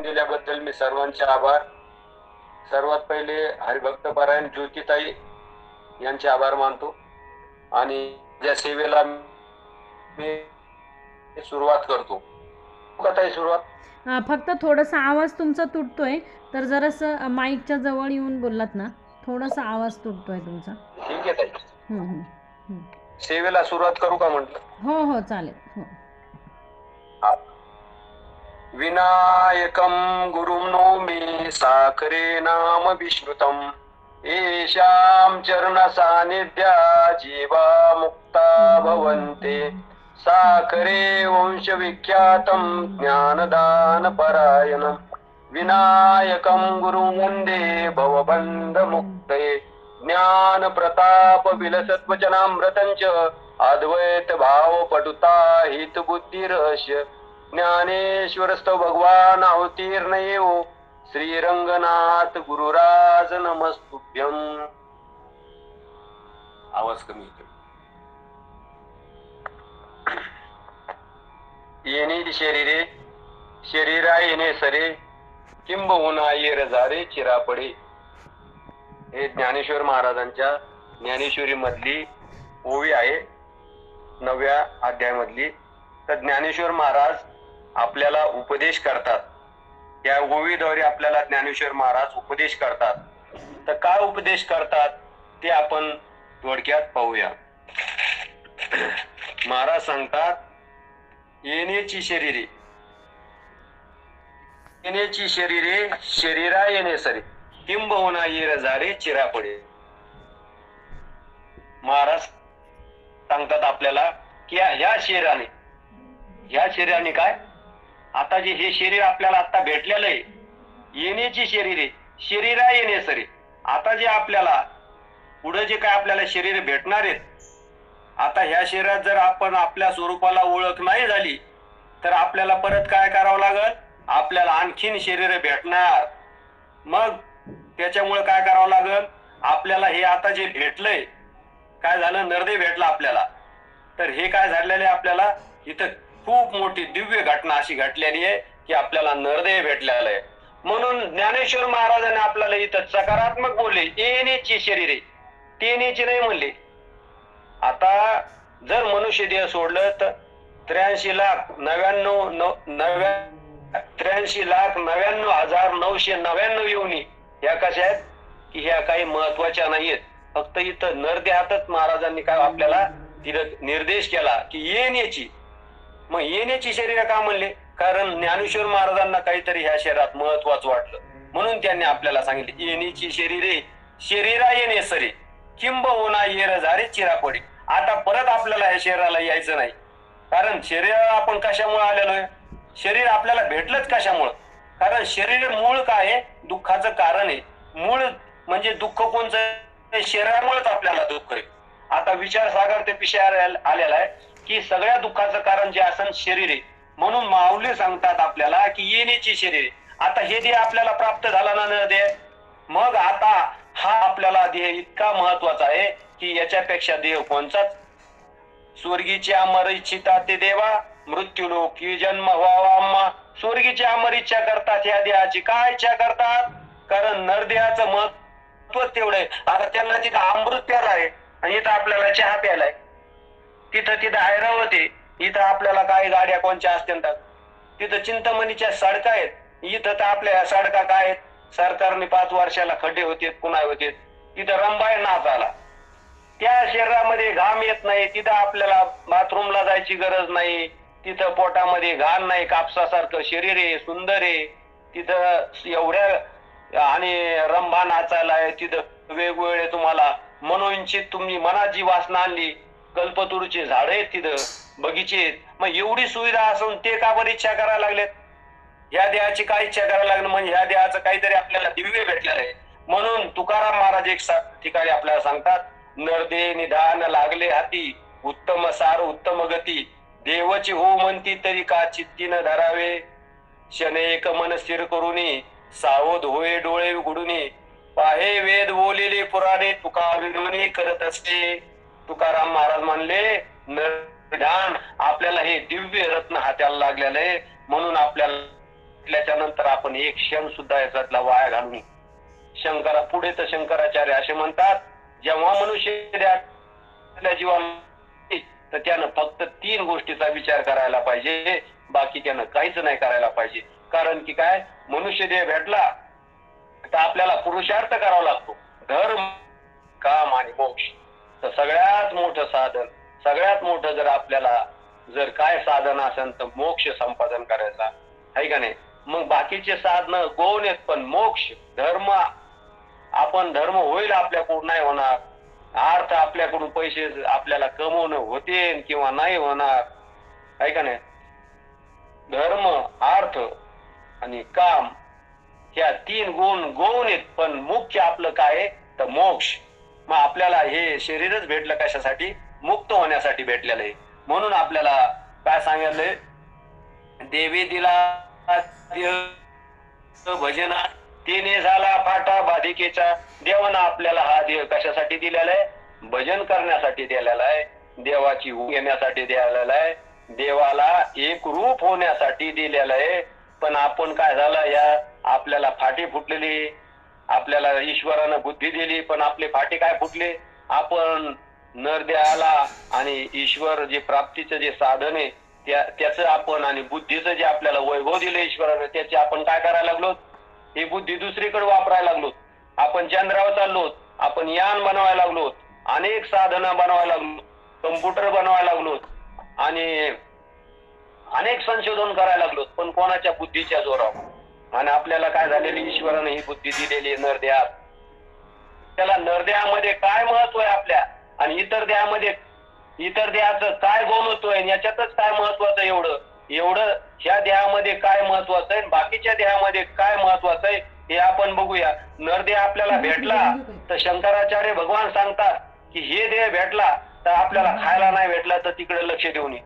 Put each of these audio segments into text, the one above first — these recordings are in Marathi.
दिल्याबद्दल मी सर्वांचे आभार. सर्वात पहिले हरिभक्त पारायण ज्योतिताई यांचे आभार मानतो आणि या सेवेला मी सुरुवात करतो. ताई सुरुवात. फक्त थोडासा आवाज तुमचा तुटतोय, तर जरासं माईकच्या जवळ येऊन बोललात ना, थोडासा आवाज तुटतोय तुमचा. ठीक आहे ताई. सेवेला सुरुवात करू का म्हटलं? हो हो चालेल. हो. विनायकं गुरुं नौमि साखरे नाम विश्रुतम् येषां चरण सानिध्या जीवा मुक्ता भवन्ते साखरे वंश विख्यातं ज्ञानदान परायणम् विनायकं गुरुं वन्दे भवबन्ध मुक्तये ज्ञान प्रताप विलसत्वचनामृतं च अद्वैत भाव पटुता हित बुद्धी रहस्य ज्ञानेश्वरस्तो भगवान अवतीर्ण येऊ श्रीरंगनाथ गुरुराज नमस्तुभ्यं. आवाज कमी येतो. येणे शरीरे शरीरा येणे सरे किंबहुना ये रजारे चिरापडे. हे ज्ञानेश्वर महाराजांच्या ज्ञानेश्वरी मधली ओवी आहे, 9व्या अध्यायामधली. तर ज्ञानेश्वर महाराज आपल्याला उपदेश करतात. या ओवीद्वारे आपल्याला ज्ञानेश्वर महाराज उपदेश करतात. तर काय उपदेश करतात ते आपण थोडक्यात पाहूया. महाराज सांगतात, येण्याची शरीरे येण्याची शरीरे शरीरा येणे सरे किंबहुना ये रजारे चिरापडे. महाराज सांगतात आपल्याला की ह्या शरीराने काय, आता जे हे शरीर आपल्याला आता भेटलेलं आहे, येण्याची शरीरे शरीरा येणे सरे. आता जे आपल्याला पुढे जे काय आपल्याला शरीर भेटणार आहेत, आता ह्या शरीरात जर आपण आपल्या स्वरूपाला ओळख नाही झाली तर आपल्याला परत काय करावं लागल, आपल्याला आणखीन शरीर भेटणार. मग त्याच्यामुळे काय करावं लागल, आपल्याला हे आता जे भेटलंय, काय झालं, नरदेह भेटला आपल्याला. तर हे काय झालेलं आहे, आपल्याला इथं खूप मोठी दिव्य घटना अशी घडलेली आहे की आपल्याला नरदेह भेटलेला आहे. म्हणून ज्ञानेश्वर महाराजांनी आपल्याला इथं सकारात्मक बोलले, येण्याची शरीरे, तेनेची नाही म्हणले. आता जर मनुष्य देह सोडलं तर 83,99,999 योनी ह्या कशा आहेत की ह्या काही महत्वाच्या नाहीयेत. फक्त इथं नरदेहातच महाराजांनी काय आपल्याला तिथं निर्देश केला की येण्याची. मग येण्याची शरीर का म्हणले, कारण ज्ञानेश्वर महाराजांना काहीतरी ह्या शरीरात महत्वाचं वाटलं, म्हणून त्यांनी आपल्याला सांगितले, येण्याची शरीरे शरीरा येणे सरे किंबहुना ये रजारे चिरापडे. आता परत आपल्याला ह्या शरीराला यायचं नाही, कारण शरीराला आपण कशामुळे आलेलो आहे, शरीर आपल्याला भेटलंच कशामुळं, कारण शरीर मूळ काय आहे, दुःखाचं कारण आहे. मूळ म्हणजे दुःख कोणचं, शरीरामुळेच आपल्याला दुःख आहे. आता विचार सागर ते पिशे आलेला आहे की सगळ्या दुःखाचं कारण जे असन शरीर आहे. म्हणून माऊली सांगतात आपल्याला की येण्याची शरीर. आता हे देह आपल्याला प्राप्त झाला ना देह, मग आता हा आपल्याला देह इतका महत्वाचा आहे की याच्यापेक्षा देह कोणचाच. स्वर्गीची अमर इच्छिता ते देवा मृत्यूलोकी जन्म व्हावा. स्वर्गीची अमर इच्छा करतात, ह्या देहाची काय इच्छा करतात, कारण नरदेहाचं महत्व तेवढे. आता त्यांना तिथं अमृत प्यायला आहे आणि इथं आपल्याला चहा प्यायलाय, तिथं ऐरावत आहे. इथं आपल्याला काही गाड्या कोणच्या असतात, तिथं चिंतामणीच्या सडका आहेत. इथं तर आपल्या सडका काय आहेत, सरकारने 5 वर्षाला खड्डे होते, पुन्हा होते. तिथं रंबाय नाच आला. त्या शरीरामध्ये घाम येत नाही, तिथं आपल्याला बाथरूमला जायची गरज नाही. तिथं पोटामध्ये घाण नाही, कापसासारखं शरीर आहे, सुंदर आहे. तिथं एवढ्या आणि रंभा नाचायला आहे. तिथं वेगवेगळे तुम्हाला मनोइच्छित तुम्ही मनात जी वासना आणली, कल्पतरूचे झाड आहेत, तिथं बगीचे आहेत. मग एवढी सुविधा असून ते का बरी इच्छा करायला लागलेत, ह्या देहाची काय इच्छा करायला लागलं, म्हणजे ह्या देहाचं काहीतरी आपल्याला दिव्य भेटलेलं आहे. म्हणून तुकाराम महाराज एक ठिकाणी आपल्याला सांगतात, नरदे निधान लागले हाती उत्तम सार उत्तम गती देवची हो म्हणती तरी का चित्ती न धरावे शनेक मन स्थिर करुनी सावध होय डोळे उघडूनी पाहे वेद बोलिले पुराणे तुका विरोनी करत असते. तुकाराम महाराज म्हणले निधान आपल्याला हे दिव्य रत्न हाताला लागलेलं आहे, म्हणून आपल्याला भेटल्याच्या नंतर आपण एक क्षण सुद्धा याच्यातला वाया घालू नये. पुढे तर शंकराचार्य असे म्हणतात, जेव्हा मनुष्य आपल्या जीवाला तर त्यानं फक्त 3 गोष्टीचा विचार करायला पाहिजे, बाकी त्यानं काहीच नाही करायला पाहिजे. कारण की काय, मनुष्य देह भेटला तर आपल्याला पुरुषार्थ करावा लागतो. धर्म, काम आणि मोक्ष. तर सगळ्यात मोठं साधन, सगळ्यात मोठं जर आपल्याला जर काय साधन असेल तर मोक्ष संपादन करायचा आहे का नाही. मग बाकीचे साधन गौण आहेत, पण मोक्ष धर्म, आपण धर्म होईल आपल्याकडून नाही होणार. अर्थ आपल्याकडून पैसे आपल्याला कमवणं होते किंवा नाही होणार आहे का नाही. धर्म, अर्थ आणि काम ह्या 3 गुण गौण आहेत, पण मुख्य आपलं काय आहे तर मोक्ष. मग आपल्याला हे शरीरच भेटलं कशासाठी, मुक्त होण्यासाठी भेटलेलं आहे. म्हणून आपल्याला काय सांगितलंय, देवी दिला भजना तिने झाला फाटा बाधिकेचा. देवानं आपल्याला हा देह कशासाठी दिलेला आहे, भजन करण्यासाठी दिलेला आहे, देवाची घेण्यासाठी दिलेला आहे, देवाला एक रूप होण्यासाठी दिलेलं आहे. पण आपण काय झालं, या आपल्याला फाटी फुटलेली, आपल्याला ईश्वरानं बुद्धी दिली पण आपले फाटे काय फुटले. आपण नरदेहाला आणि ईश्वर जे प्राप्तीचं जे साधन आहे त्याचं आपण आणि बुद्धीचं जे आपल्याला वैभव दिलं ईश्वरानं, त्याचे आपण काय करायला लागलो, ही बुद्धी दुसरीकडे वापरायला लागलो. आपण चंद्रावर चाललो, आपण यान बनवायला लागलो, अनेक साधनं बनवायला लागलो, कम्प्युटर बनवायला लागलो आणि अनेक संशोधन करायला लागलो, पण कोणाच्या बुद्धीच्या जोरावर. आणि आपल्याला काय झालेली, ईश्वरानं ही बुद्धी दिलेली नरदेहात. त्याला नरदेहामध्ये काय महत्व आहे आपल्या आणि इतर देहाचं काय गुणत्व आहे, याच्यातच काय महत्वाचं एवढं ह्या देहामध्ये काय महत्वाचं आहे, बाकीच्या देहामध्ये काय महत्वाचं आहे हे आपण बघूया. नरदेह आपल्याला भेटला तर शंकराचार्य भगवान सांगतात की हे देह भेटला तर आपल्याला खायला नाही भेटला तर तिकडे लक्ष देऊ नये,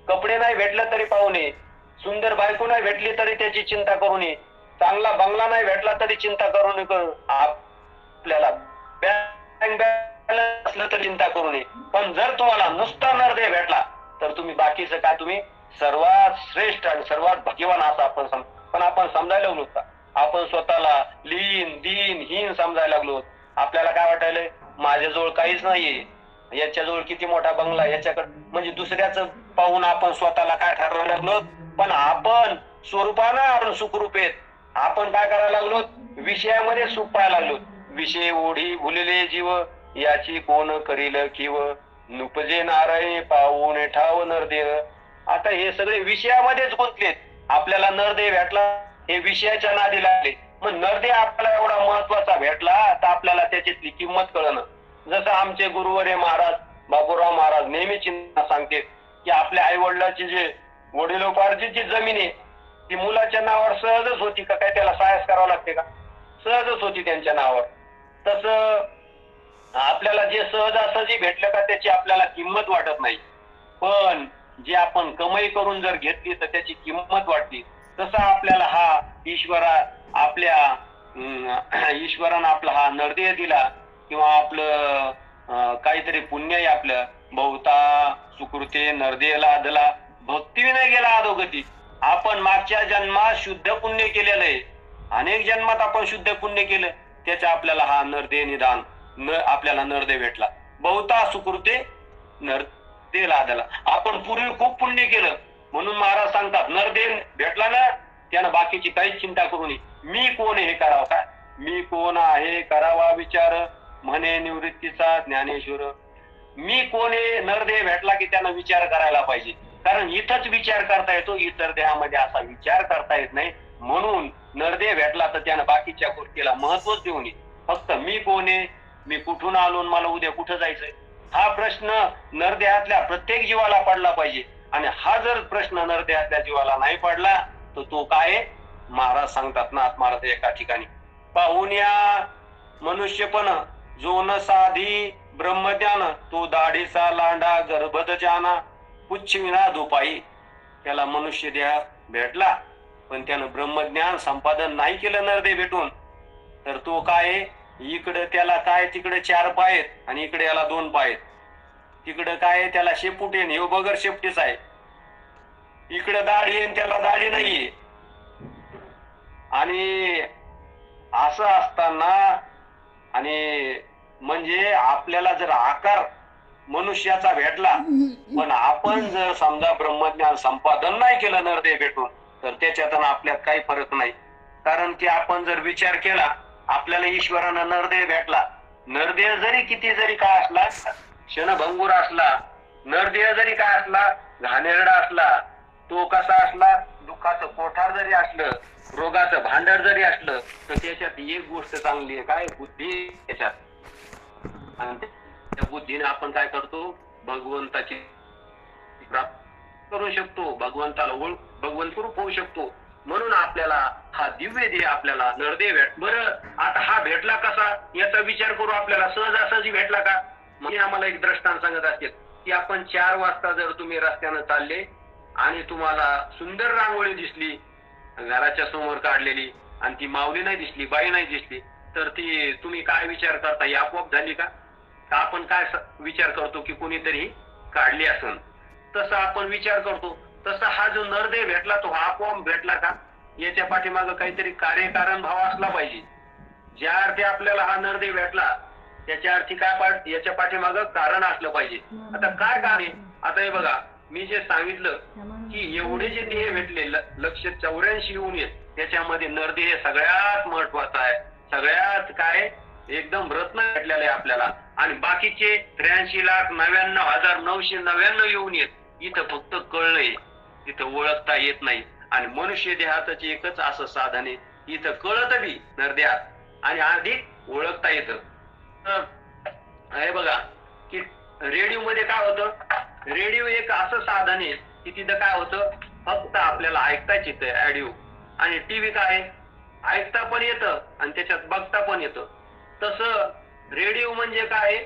कपडे नाही भेटले तरी पाहू नये, सुंदर बायको नाही भेटली तरी त्याची चिंता करू नये, चांगला बंगला नाही भेटला तरी चिंता करू नये, आपल्याला बँक बॅलन्स असलं तर चिंता करू नये. पण जर तुम्हाला नुसता नरदेह भेटला तर तुम्ही बाकीचं काय, तुम्ही सर्वात श्रेष्ठ आणि सर्वात भाग्यवान असं पण आपण समजायला लागलो का, आपण स्वतःला लीन दीन हीन समजायला लागलो. आपल्याला काय वाटायलंय, माझ्याजवळ काहीच नाहीये, याच्याजवळ किती मोठा बंगला, याच्याकडे म्हणजे दुसऱ्याचं पाहून आपण स्वतःला काय ठरवायला लागलो. पण आपण स्वरूपानं आपण सुखरूप आहेत. आपण काय करायला लागलो, विषयामध्ये सुख पाहायला लागलो. विषय ओढी भुलले जीव, याची कोण करील किव, नुपजे नारायणी पाहून ठाव नरदेह. आता हे सगळे विषयामध्येच गुंतलेत. आपल्याला नरदेह भेटला, हे विषयाच्या नादी लागले. मग नरदेह आपल्याला एवढा महत्वाचा भेटला तर आपल्याला त्याची किंमत कळणं. जसं आमचे गुरुवर्य महाराज बाबूराव महाराज नेहमी चिन्ह सांगते की आपल्या आई वडिलांची जे वडिलोपार्जितची जमीन आहे ती मुलाच्या नावावर सहजच होती का, काय त्याला सायस करावं लागते का, सहजच होती त्यांच्या नावावर. तसं आपल्याला जे सहजासहजी भेटलं का त्याची आपल्याला किंमत वाटत नाही, पण जे आपण कमाई करून जर घेतली तर त्याची किंमत वाटली. तसा आपल्याला हा ईश्वरानं आपला हा नरदेह दिला किंवा आपलं काहीतरी पुण्य आहे आपलं, बहुता सुकृते नरदेहला आदला भक्तीने गेला अधोगती. आपण मागच्या जन्मात शुद्ध पुण्य केलेलं आहे, अनेक जन्मात आपण शुद्ध पुण्य केलं, त्याचा आपल्याला हा नरदेह निदान आपल्याला नरदेह भेटला. बहुता सुकृते नरदेह आदला. आपण पूर्वी खूप पुण्य केलं म्हणून महाराज सांगतात नरदेह भेटला ना त्यानं बाकीची काहीच चिंता करू नये. मी कोण हे करावं काय, मी कोण आहे करावा विचार, म्हणे निवृत्तीचा ज्ञानेश्वर. मी कोण आहे, नरदेह भेटला की त्यानं विचार करायला पाहिजे. कारण इथंच विचार करता येतो, इतर देहामध्ये असा विचार करता येत नाही. म्हणून नरदेह भेटला तर त्यानं बाकीच्या गोष्टीला महत्वच देऊ नये. फक्त मी कोण आहे, मी कुठून आलो, मला उद्या कुठं जायचंय, हा प्रश्न नरदेहातल्या प्रत्येक जीवाला पडला पाहिजे. आणि हा जर प्रश्न नरदेहातल्या जीवाला नाही पडला तर तो काय, महाराज सांगतात ना महाराज एका ठिकाणी, पाहून या मनुष्यपण जो न साधी ब्रह्मज्ञान, तो दाढीचा लांडा गर्भद जाना, पुच्छ विना धुपाई. त्याला मनुष्य देह भेटला पण त्यानं ब्रह्मज्ञान संपादन नाही केलं नरदेह भेटून, तर तो काय, इकडे त्याला काय तिकडे 4 पाय आहेत आणि इकडे याला 2 पाय आहेत. तिकडे काय त्याला शेपूट आहे, हे बगर शेपटीच आहे. इकडे दाढी आहे त्याला दाढी नाहीये. आणि असं असताना आणि म्हणजे आपल्याला जर आकार मनुष्याचा भेटला, पण आपण जर समजा ब्रह्मज्ञान संपादन नाही केलं नरदेह भेटून, तर त्याच्यातून आपल्यात काही फरक नाही. कारण की आपण जर विचार केला, आपल्याला ईश्वरानं नरदेह भेटला, नरदेह जरी किती जरी काय असला, क्षणभंगूर असला, नरदेह जरी काय असला, घाणेरडा असला, तो कसा असला, दुःखाचं कोठार जरी असलं, रोगाचं भांडर जरी असलं, तर त्याच्यात एक गोष्ट चांगली आहे, काय बुद्धी त्याच्यात. आणि त्या बुद्धीने आपण काय करतो, भगवंताची प्राप्त करू शकतो, भगवंताला भगवंत रूप होऊ शकतो. म्हणून आपल्याला हा दिव्य देह, आपल्याला नरदेह भेट. बरं, आता हा भेटला कसा याचा विचार करू. आपल्याला सहजासहजी भेटला का? मी आम्हाला एक दृष्टांत सांगत असते की आपण 4 वाजता जर तुम्ही रस्त्यानं चालले आणि तुम्हाला सुंदर रांगोळी दिसली घराच्या समोर काढलेली, आणि ती माऊली नाही दिसली, बाई नाही दिसली, तर ती तुम्ही काय विचार करता, ही आपोआप झाली का? आपण काय विचार करतो की कोणीतरी काढली असेल, तसं आपण विचार करतो. तसा हा जो नरदेह भेटला तो हा आपोआप भेटला का? याच्या पाठीमागं काहीतरी कार्यकारण भाव असला पाहिजे. ज्या अर्थी आपल्याला हा नरदेह भेटला त्याच्या अर्थी काय याच्या पाठीमागं कारण असलं पाहिजे. आता काय कारण आहे? आता हे बघा, मी जे सांगितलं की एवढे जे देह भेटले 184 येऊन येत, त्याच्यामध्ये नरदेह सगळ्यात महत्वाचा आहे, सगळ्यात काय एकदम रत्न भेटलेलं आहे आपल्याला. आणि बाकीचे 83,99,999 येऊन येत, इथं फक्त कळलंय, इथं ओळखता येत नाही. आणि मनुष्य देहातच एकच असं साधन आहे, इथं कळत बी नरदेहात आणि अधिक ओळखता येतं. हे बघा की रेडिओ मध्ये काय होतं, रेडिओ एक असं साधन आहे की तिथं काय होतं, फक्त आपल्याला ऐकताच येतं ऑडिओ. आणि टीव्ही काय ऐकता पण येतं आणि त्याच्यात बघता पण येतं. तसं रेडिओ म्हणजे काय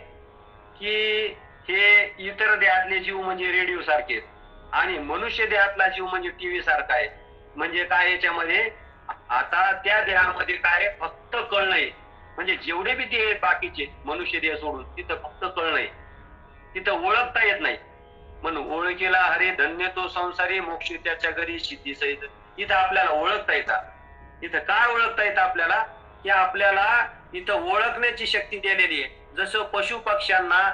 की हे इतर देहातले जीव म्हणजे रेडिओ सारखे आणि मनुष्य देहातला जीव म्हणजे टीव्ही सारखा आहे. म्हणजे काय याच्यामध्ये आता त्या देहामध्ये काय फक्त कळणं, म्हणजे जेवढे बी देह बाकीचे मनुष्य देह सोडून तिथं फक्त कळणं, तिथं ओळखता येत नाही. म्हणून ओळखीला हरे धन्य तो संसारी, मोक्ष त्याच्या घरी सिद्धी सहित. इथं आपल्याला ओळखता येतात. इथं काय ओळखता येतं आपल्याला की आपल्याला इथं ओळखण्याची शक्ती दिलेली आहे. जसं पशु पक्ष्यांना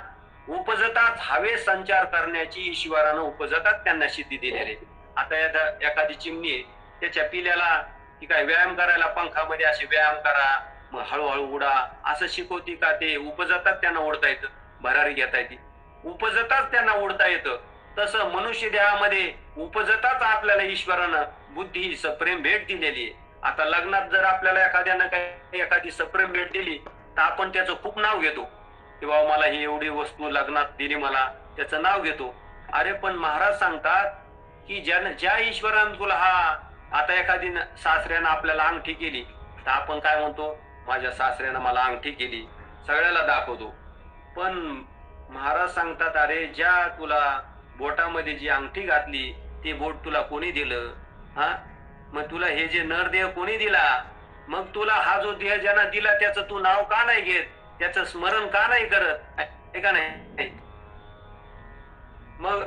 उपजतात हवे संचार करण्याची ईश्वरानं उपजतात त्यांना सिद्धी दिलेली. आता एखादी चिमणी आहे, त्याच्या पिल्याला ती काय व्यायाम करायला पंखामध्ये असे व्यायाम करा, मग हळूहळू उडा असं शिकवती का? ते उपजतात त्यांना उडता येतं, भरारी घेता येते, उपजताच त्यांना उडता येतं. तसं मनुष्य देहामध्ये उपजताच आपल्याला ईश्वरानं बुद्धी सप्रेम भेट दिलेली आहे. आता लग्नात जर आपल्याला एखाद्यानं काही एखादी सप्रेम भेट दिली तर आपण त्याचं खूप नाव घेतो की बाबा मला ही एवढी वस्तू लग्नात दिली, मला त्याचं नाव घेतो. अरे पण महाराज सांगतात की ज्या ईश्वरानं तुला हा, आता एखादी सासऱ्यानं आपल्याला अंगठी केली तर आपण काय म्हणतो, माझ्या सासऱ्यानं मला अंगठी केली, सगळ्याला दाखवतो. पण महाराज सांगतात अरे ज्या तुला बोटामध्ये जी अंगठी घातली ते बोट तुला कोणी दिलं? हा, मग तुला हे जे नरदेह कोणी दिला? मग तुला हा जो देह ज्यांना दिला त्याचं तू नाव का नाही घेत, त्याचं स्मरण का नाही करत? आहे का नाही? मग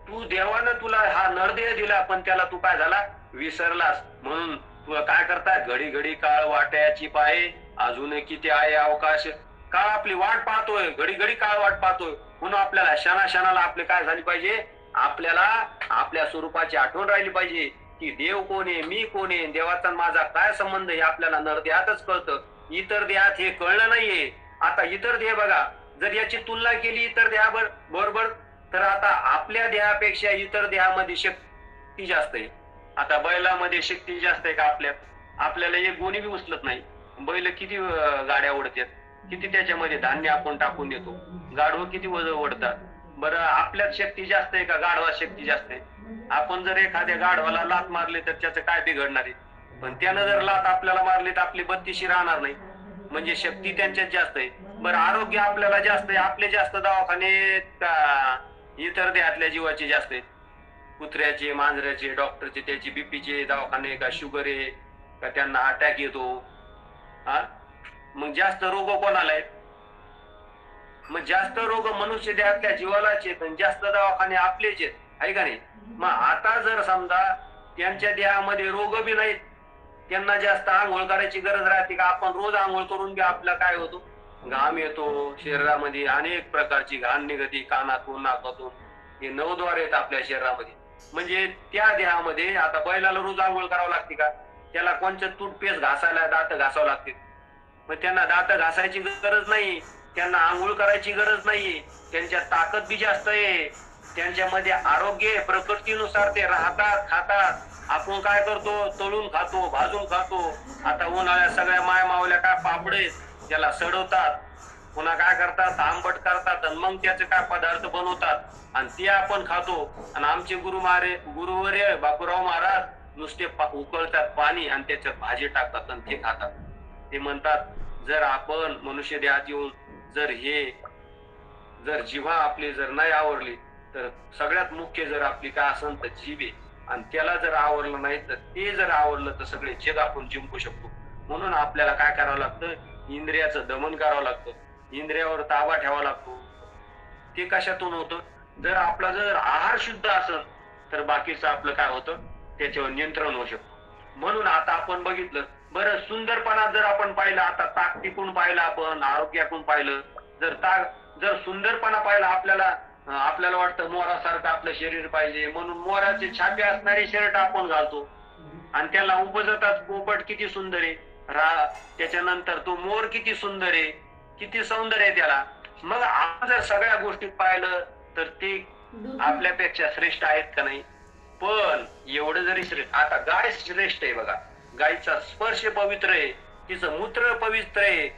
तू देवानं तुला हा नरदेह दिला पण त्याला तू काय झाला, विसरलास. म्हणून तुला काय करताय, घडी घडी काळ वाट्याची पाय, अजून किती आहे अवकाश. काळ आपली वाट पाहतोय, घडी घडी काळ वाट पाहतोय. म्हणून आपल्याला क्षणाला आपले काय झाली पाहिजे, आपल्याला आपल्या स्वरूपाची आठवण राहिली पाहिजे की देव कोण आहे, मी कोण आहे, देवाचा माझा काय संबंध हे आपल्याला नरदेहातच कळतं. इतर देहात हे कळलं नाहीये. आता इतर देह बघा, जर याची तुलना केली इतर देहाबरोबर तर आता आपल्या देहापेक्षा इतर देहामध्ये शक्ती जास्त आहे. आता बैलामध्ये शक्ती जास्त आहे का आपल्यात? आपल्याला एक गोणी बी उचलत नाही. बैल किती गाड्या ओढतात, किती त्याच्यामध्ये धान्य आपण टाकून देतो. गाढवं किती ओढतात. बरं आपल्यात शक्ती जास्त आहे का गाढवात शक्ती जास्त आहे? आपण जर एखाद्या गाढवाला लात मारली तर त्याचं काय बिघडणार आहे? पण त्यानं जर लात आपल्याला मारली तर आपली बत्तीशी राहणार नाही. म्हणजे शक्ती त्यांच्यात जास्त आहे. बरं आरोग्य आपल्याला जास्त आहे, आपले जास्त दवाखाने का इतर देहातल्या जीवाचे जास्त आहेत? कुत्र्याचे, मांजऱ्याचे, डॉक्टरचे, त्याची बीपीचे दवाखाने का शुगर आहे का त्यांना अटॅक येतो? हा, मग जास्त रोग कोणाला आहेत? मग जास्त रोग मनुष्य देहातल्या जीवालाच आहेत आणि जास्त दवाखाने आपलेच आहेत, आहे का नाही? मग आता जर समजा त्यांच्या देहामध्ये रोग बी नाहीत, त्यांना जास्त आंघोळ करायची गरज राहते का? आपण रोज आंघोळ करून बी आपला काय होतो, घाम येतो शरीरामध्ये, अनेक प्रकारची घाण निघते कानातून नाकातून, हे नवद्वार आहेत आपल्या शरीरामध्ये. म्हणजे त्या देहामध्ये आता बैलाला रोज आंघोळ करावं लागते का? त्याला कोणचं टूथपेस्ट घासायला दात घासावं लागते, मग त्यांना दात घासायची गरज नाही, त्यांना आंघोळ करायची गरज नाही, त्यांच्यात ताकद बी जास्त आहे, त्यांच्यामध्ये आरोग्य आहे, प्रकृतीनुसार ते राहतात खातात. आपण काय करतो, तळून खातो भाजून खातो. आता उन्हाळ्यात सगळ्या माय मावल्या काय पापडे त्याला सडवतात, पुन्हा काय करतात आंबट करतात आणि मग त्याचे काय पदार्थ बनवतात आणि ते आपण खातो. आणि आमचे गुरुवर्य बापूराव महाराज नुसते उकळतात पाणी आणि त्याच्यात भाजी टाकतात आणि ते खातात. ते म्हणतात जर आपण मनुष्य देहात येऊन जर जिव्हा आपली जर नाही आवरली तर सगळ्यात मुख्य जर आपली काय असेल तर जीभ आहे, आणि त्याला जर आवरलं नाही तर ते जर आवरलं तर सगळे जग आपण जिंकू शकतो. म्हणून आपल्याला काय करावं लागतं, इंद्रियाचं दमन करावं लागतं, इंद्रियावर ताबा ठेवावा लागतो. ते कशातून होतं, जर आपला जर आहार शुद्ध असेल तर बाकीचं आपलं काय होतं, त्याच्यावर नियंत्रण होऊ शकतो. म्हणून आता आपण बघितलं बरं, सुंदरपणा जर आपण पाहिलं, आता ताकदीकून पाहिलं, आपण आरोग्यातून पाहिलं, जर सुंदरपणा पाहिला आपल्याला वाटतं मोरासारखं आपलं शरीर पाहिजे, म्हणून मोराचे छापे असणारे शर्ट आपण घालतो आणि त्याला उपजतात पोपट किती सुंदर आहे, त्याच्यानंतर तो मोर किती सुंदर आहे, किती सौंदर्य आहे त्याला. मग आपण जर सगळ्या गोष्टीत पाहिलं तर ते आपल्यापेक्षा श्रेष्ठ आहेत का नाही? पण एवढं जरी श्रेष्ठ, आता गाय श्रेष्ठ आहे बघा, गायचा स्पर्श पवित्र आहे, तिचं मूत्र पवित्र आहे,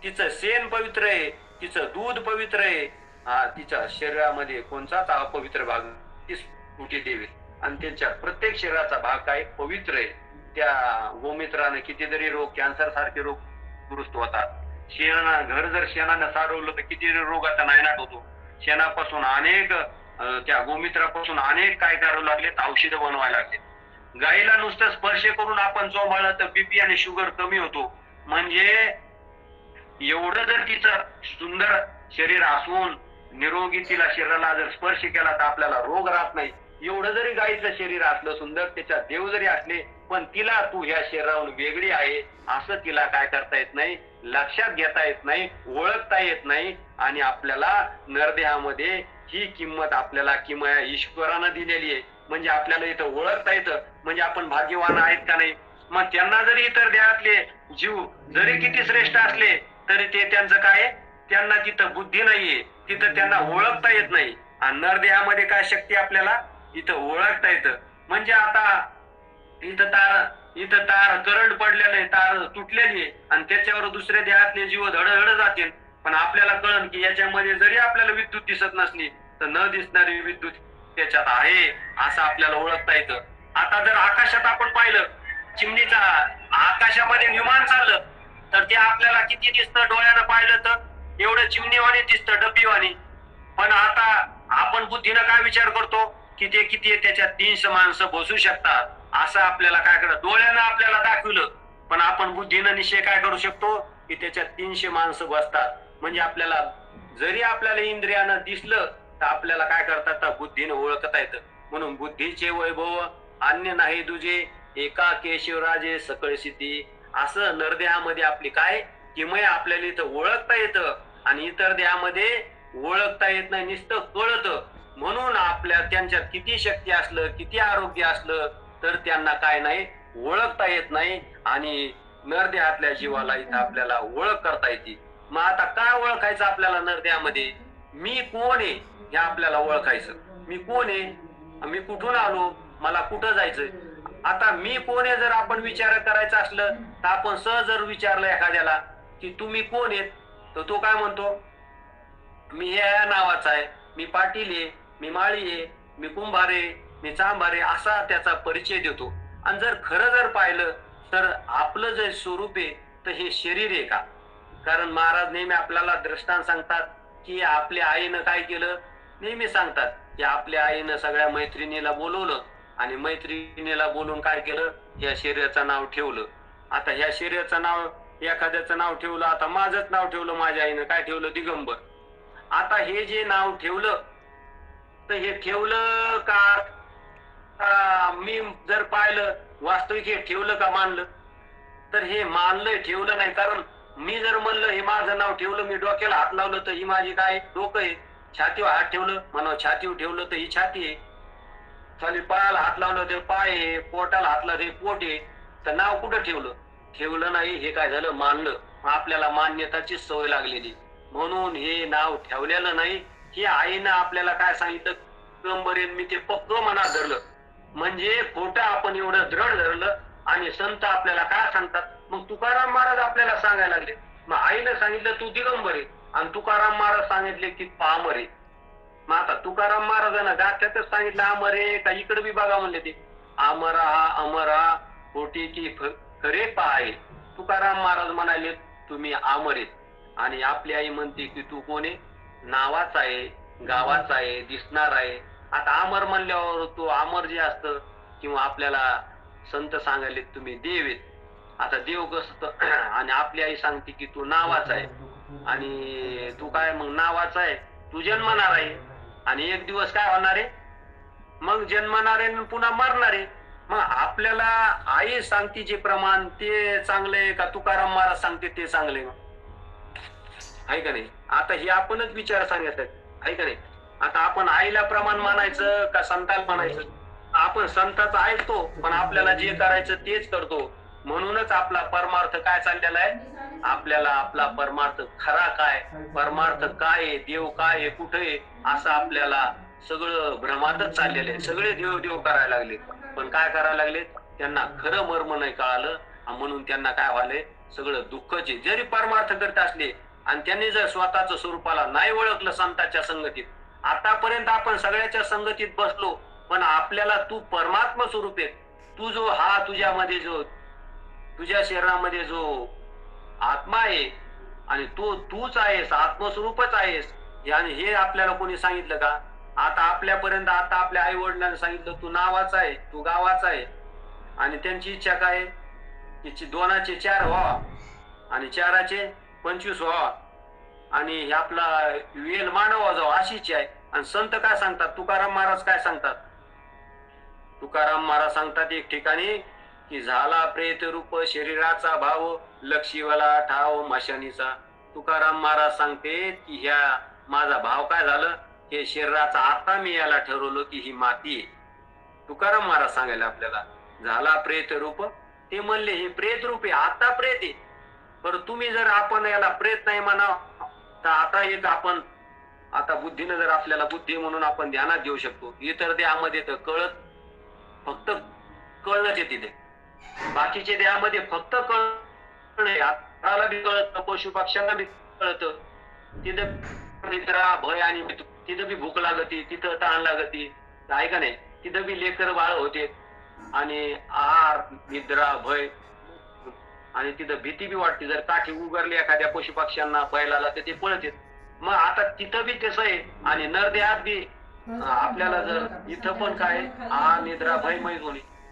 तिचं शेण पवित्र आहे, तिचं दूध पवित्र आहे, तिच्या शरीरामध्ये कोणताच अपवित्र भाग तीच कुठे देवी, आणि त्यांच्या प्रत्येक शरीराचा भाग काय पवित्र आहे. त्या गोमित्राने कितीतरी रोग, कॅन्सर सारखे रोग दुरुस्त होतात. घर जर शेणानं सारवलं तर किती रोगाचा नायनाट होतो. शेणापासून अनेक, त्या गोमित्रापासून अनेक काय करावं लागले, औषधं बनवायला लागले. गाईला नुसतं स्पर्श करून आपण चोंबाळलं तर बीपी आणि शुगर कमी होतो. म्हणजे एवढं जर तिचं सुंदर शरीर असून निरोगी तिला शरीराला जर स्पर्श केला तर आपल्याला रोग राहत नाही. एवढं जरी गाईचं शरीर असलं सुंदर, त्याच्यात देव जरी असले, पण तिला तू ह्या शरीरावरून वेगळी आहे असं तिला काय करता येत नाही, लक्षात घेता येत नाही, ओळखता येत नाही. आणि आपल्याला नरदेहामध्ये ही किंमत आपल्याला किमया ईश्वरानं दिलेली आहे. म्हणजे आपल्याला इथं ओळखता येतं, म्हणजे आपण भाग्यवान आहेत का नाही. मग त्यांना जरी इतर देहातले जीव जरी किती श्रेष्ठ असले तरी ते त्यांचं काय, त्यांना तिथं बुद्धी नाहीये, तिथं त्यांना ओळखता येत नाही. आणि नरदेहामध्ये काय शक्ती आपल्याला इथं ओळखता येतं. म्हणजे आता इथं तार करंट पडलेले, तार तुटलेली आहे आणि त्याच्यावर दुसऱ्या देहातले जीव धडधड जातील, पण आपल्याला कळण की याच्यामध्ये जरी आपल्याला विद्युत दिसत नसली तर न दिसणारी विद्युत त्याच्यात आहे असं आपल्याला ओळखता येतं. आता जर आकाशात आपण पाहिलं, चिमणीचा आकाशामध्ये विमान चाललं तर ते आपल्याला किती दिसतं, डोळ्यानं पाहिलं तर एवढं चिमणीवाणी दिसतं, डब्बीवाणी. पण आता आपण बुद्धीनं काय विचार करतो की ते किती आहे, त्याच्यात 300 माणसं बसू शकतात असं आपल्याला काय करत, डोळ्यानं आपल्याला दाखवलं, पण आपण बुद्धीनं निश्चय काय करू शकतो की त्याच्यात 300 माणसं बसतात. म्हणजे आपल्याला जरी आपल्याला इंद्रियानं दिसलं तर आपल्याला काय करतात, बुद्धीनं ओळखता येतं. म्हणून बुद्धीचे वैभव अन्य नाही दुजे, एका केशवराजे सकळ सिद्धी. असं नरदेहामध्ये आपली काय किमया आपल्याला इथं ओळखता येतं आणि इतर देहामध्ये ओळखता येत नाही, नुसतं कळतं. म्हणून आपल्या त्यांच्यात किती शक्ती असलं, किती आरोग्य असलं तर त्यांना काय नाही, ओळखता येत नाही. आणि नरदेहातल्या जीवाला इथं आपल्याला ओळख करता येते. मग आता काय ओळखायचं आपल्याला नरदेहामध्ये, मी कोण आहे हे आपल्याला ओळखायचं. मी कोण आहे, मी कुठून आलो, मला कुठं जायचंय. आता मी कोण आहे जर आपण विचार करायचा असलं तर आपण सहज जर विचारलं एखाद्याला की तुम्ही कोण आहेत, तर तो काय म्हणतो, मी या नावाचा आहे, मी पाटील आहे, मी माळी आहे, मी कुंभार आहे, मी चांभार आहे, असा त्याचा परिचय देतो. आणि जर खरं जर पाहिलं तर आपलं जे स्वरूप आहे तर हे शरीर आहे का. कारण महाराज नेहमी आपल्याला दृष्टांत सांगतात की आपल्या आईनं काय केलं, नेहमी सांगतात की आपल्या आईनं सगळ्या मैत्रिणीला बोलवलं आणि मैत्रिणीला बोलून काय केलं, या शरीराचं नाव ठेवलं. आता ह्या शरीराचं नाव, एखाद्याचं नाव ठेवलं, आता माझंच नाव ठेवलं, माझ्या आईनं काय ठेवलं, दिगंबर. आता हे जे नाव ठेवलं तर हे ठेवलं का मी जर पाहिलं वास्तविक हे ठेवलं का मानलं, तर हे मानलंय ठेवलं नाही. कारण मी जर म्हणलं हे माझं नाव ठेवलं, मी डोक्याला हात लावलं तर ही माझी काय डोकं आहे. छातीवर हात ठेवलं म्हणा, छातीवर ठेवलं तर ही छाती आहे. खाली पायाला हात लावलं ते पाय आहे, पोटाला हात लावलं ते पोट आहे. तर नाव कुठं ठेवलं? ठेवलं नाही. हे काय झालं? मानलं. आपल्याला मान्यताची सवय लागलेली, म्हणून हे नाव ठेवलेलं नाही. ही आईनं आपल्याला काय सांगितलं? कंबरेन मी ते पक्क मनात धरलं. म्हणजे खोटं आपण एवढं दृढ धरलं. आणि संत आपल्याला काय सांगतात? मग तुकाराम महाराज आपल्याला सांगायला लागले. मग आईनं सांगितलं तू दिगंबर आहे, आणि तुकाराम महाराज सांगितले की पामर आहे. मग आता तुकाराम महाराजांना गाथ्यातच सांगितलं अमर आहे का इकडे बी बघा म्हणले ते अमरा खोटी की खरे पाय. तुकाराम महाराज म्हणाले तुम्ही अमर आहेत. आणि आपली आई म्हणते की तू कोण आहे? नावाचा आहे, गावाचा आहे, दिसणार आहे. आता अमर म्हणल्यावर तो अमर जे असतं, किंवा आपल्याला संत सांगायले तुम्ही देव आहेत. आता देव कसं आणि आपली आई सांगते की तू नावाचा आहे, आणि तू काय मग नावाचा आहे, तू जन्मणार आहे, आणि एक दिवस काय होणार आहे? मग जन्मणार आहे पुन्हा मरणार आहे. मग आपल्याला आई सांगते जे प्रमाण ते चांगले का तुकाराम महाराज सांगते ते चांगले? आहे का नाही? आता हे आपणच विचार सांगत आहे का नाही? आता आपण आईला प्रमाण मानायचं का संताला मानायचं? आपण संताचा ऐकतो, पण आपल्याला जे करायचं तेच करतो. म्हणूनच आपला परमार्थ काय चाललेला आहे? आपल्याला आपला परमार्थ खरा काय, परमार्थ काय आहे, देव काय आहे, कुठे आहे, असं आपल्याला सगळं भ्रमातच चाललेलं आहे. सगळे देव देव करायला लागले, पण काय करायला लागले? त्यांना खरं मर्म नाही कळालं, म्हणून त्यांना काय व्हायलंय? सगळं दुःखच आहे. जरी परमार्थ करत असले आणि त्यांनी जर स्वतःच्या स्वरूपाला नाही ओळखलं संतांच्या संगतीत, आतापर्यंत आपण सगळ्याच्या संगतीत बसलो, पण आपल्याला तू परमात्मा स्वरूप आहे. तू जो हा तुझ्यामध्ये जो तुझ्या शरीरामध्ये जो आत्मा आहे, आणि तो तूच आहेस, आत्मस्वरूपच आहेस. आणि हे आपल्याला कोणी सांगितलं का? आता आपल्यापर्यंत आता आपल्या आई वडिलांनी सांगितलं तू नावाचा आहे, तू गावाचा आहे. आणि त्यांची इच्छा काय? की 2चे 4 व्हावा आणि 4चे 25 व्हावा, आणि हे आपला वेल मानवा जावा, अशी इच्छा आहे. आणि संत काय सांगतात? तुकाराम महाराज काय सांगतात? तुकाराम महाराज सांगतात एक ठिकाणी की झाला प्रेत रूप शरीराचा भाव, लक्षीवाला ठाव मशानीचा. तुकाराम महाराज सांगते की ह्या माझा भाव काय झालं? हे शरीराचा आता मी याला ठरवलं की ही माती आहे. तुकाराम महाराज सांगायला आपल्याला झाला प्रेत रूप. ते म्हणले हे प्रेत रूप आहे, आता प्रेत आहे. पण तुम्ही जर आपण याला प्रेत नाही म्हणा, तर आता एक आपण आता बुद्धीनं जर आपल्याला बुद्धी म्हणून आपण ध्यानात घेऊ शकतो. इतर देहामध्ये तर कळत फक्त कळणंच येते ते, बाकीच्या देहामध्ये फक्त कळणे, हाताला बी कळत, पशु पक्ष्यांना बी कळत. तिथं निद्रा भय आणि तिथं बी भूक लागती, तिथं ताण लागती, आहे का नाही? तिथं बी लेकर बाळ होते, आणि आहार निद्रा भय, आणि तिथं भीती बी वाटते. जर काठी उगारली एखाद्या पशु पक्ष्यांना बैलाला तर ते पळत येत. मग आता तिथं बी तसं आहे, आणि नरदेहात बी आपल्याला जर इथं पण काय आहार निद्रा भय मय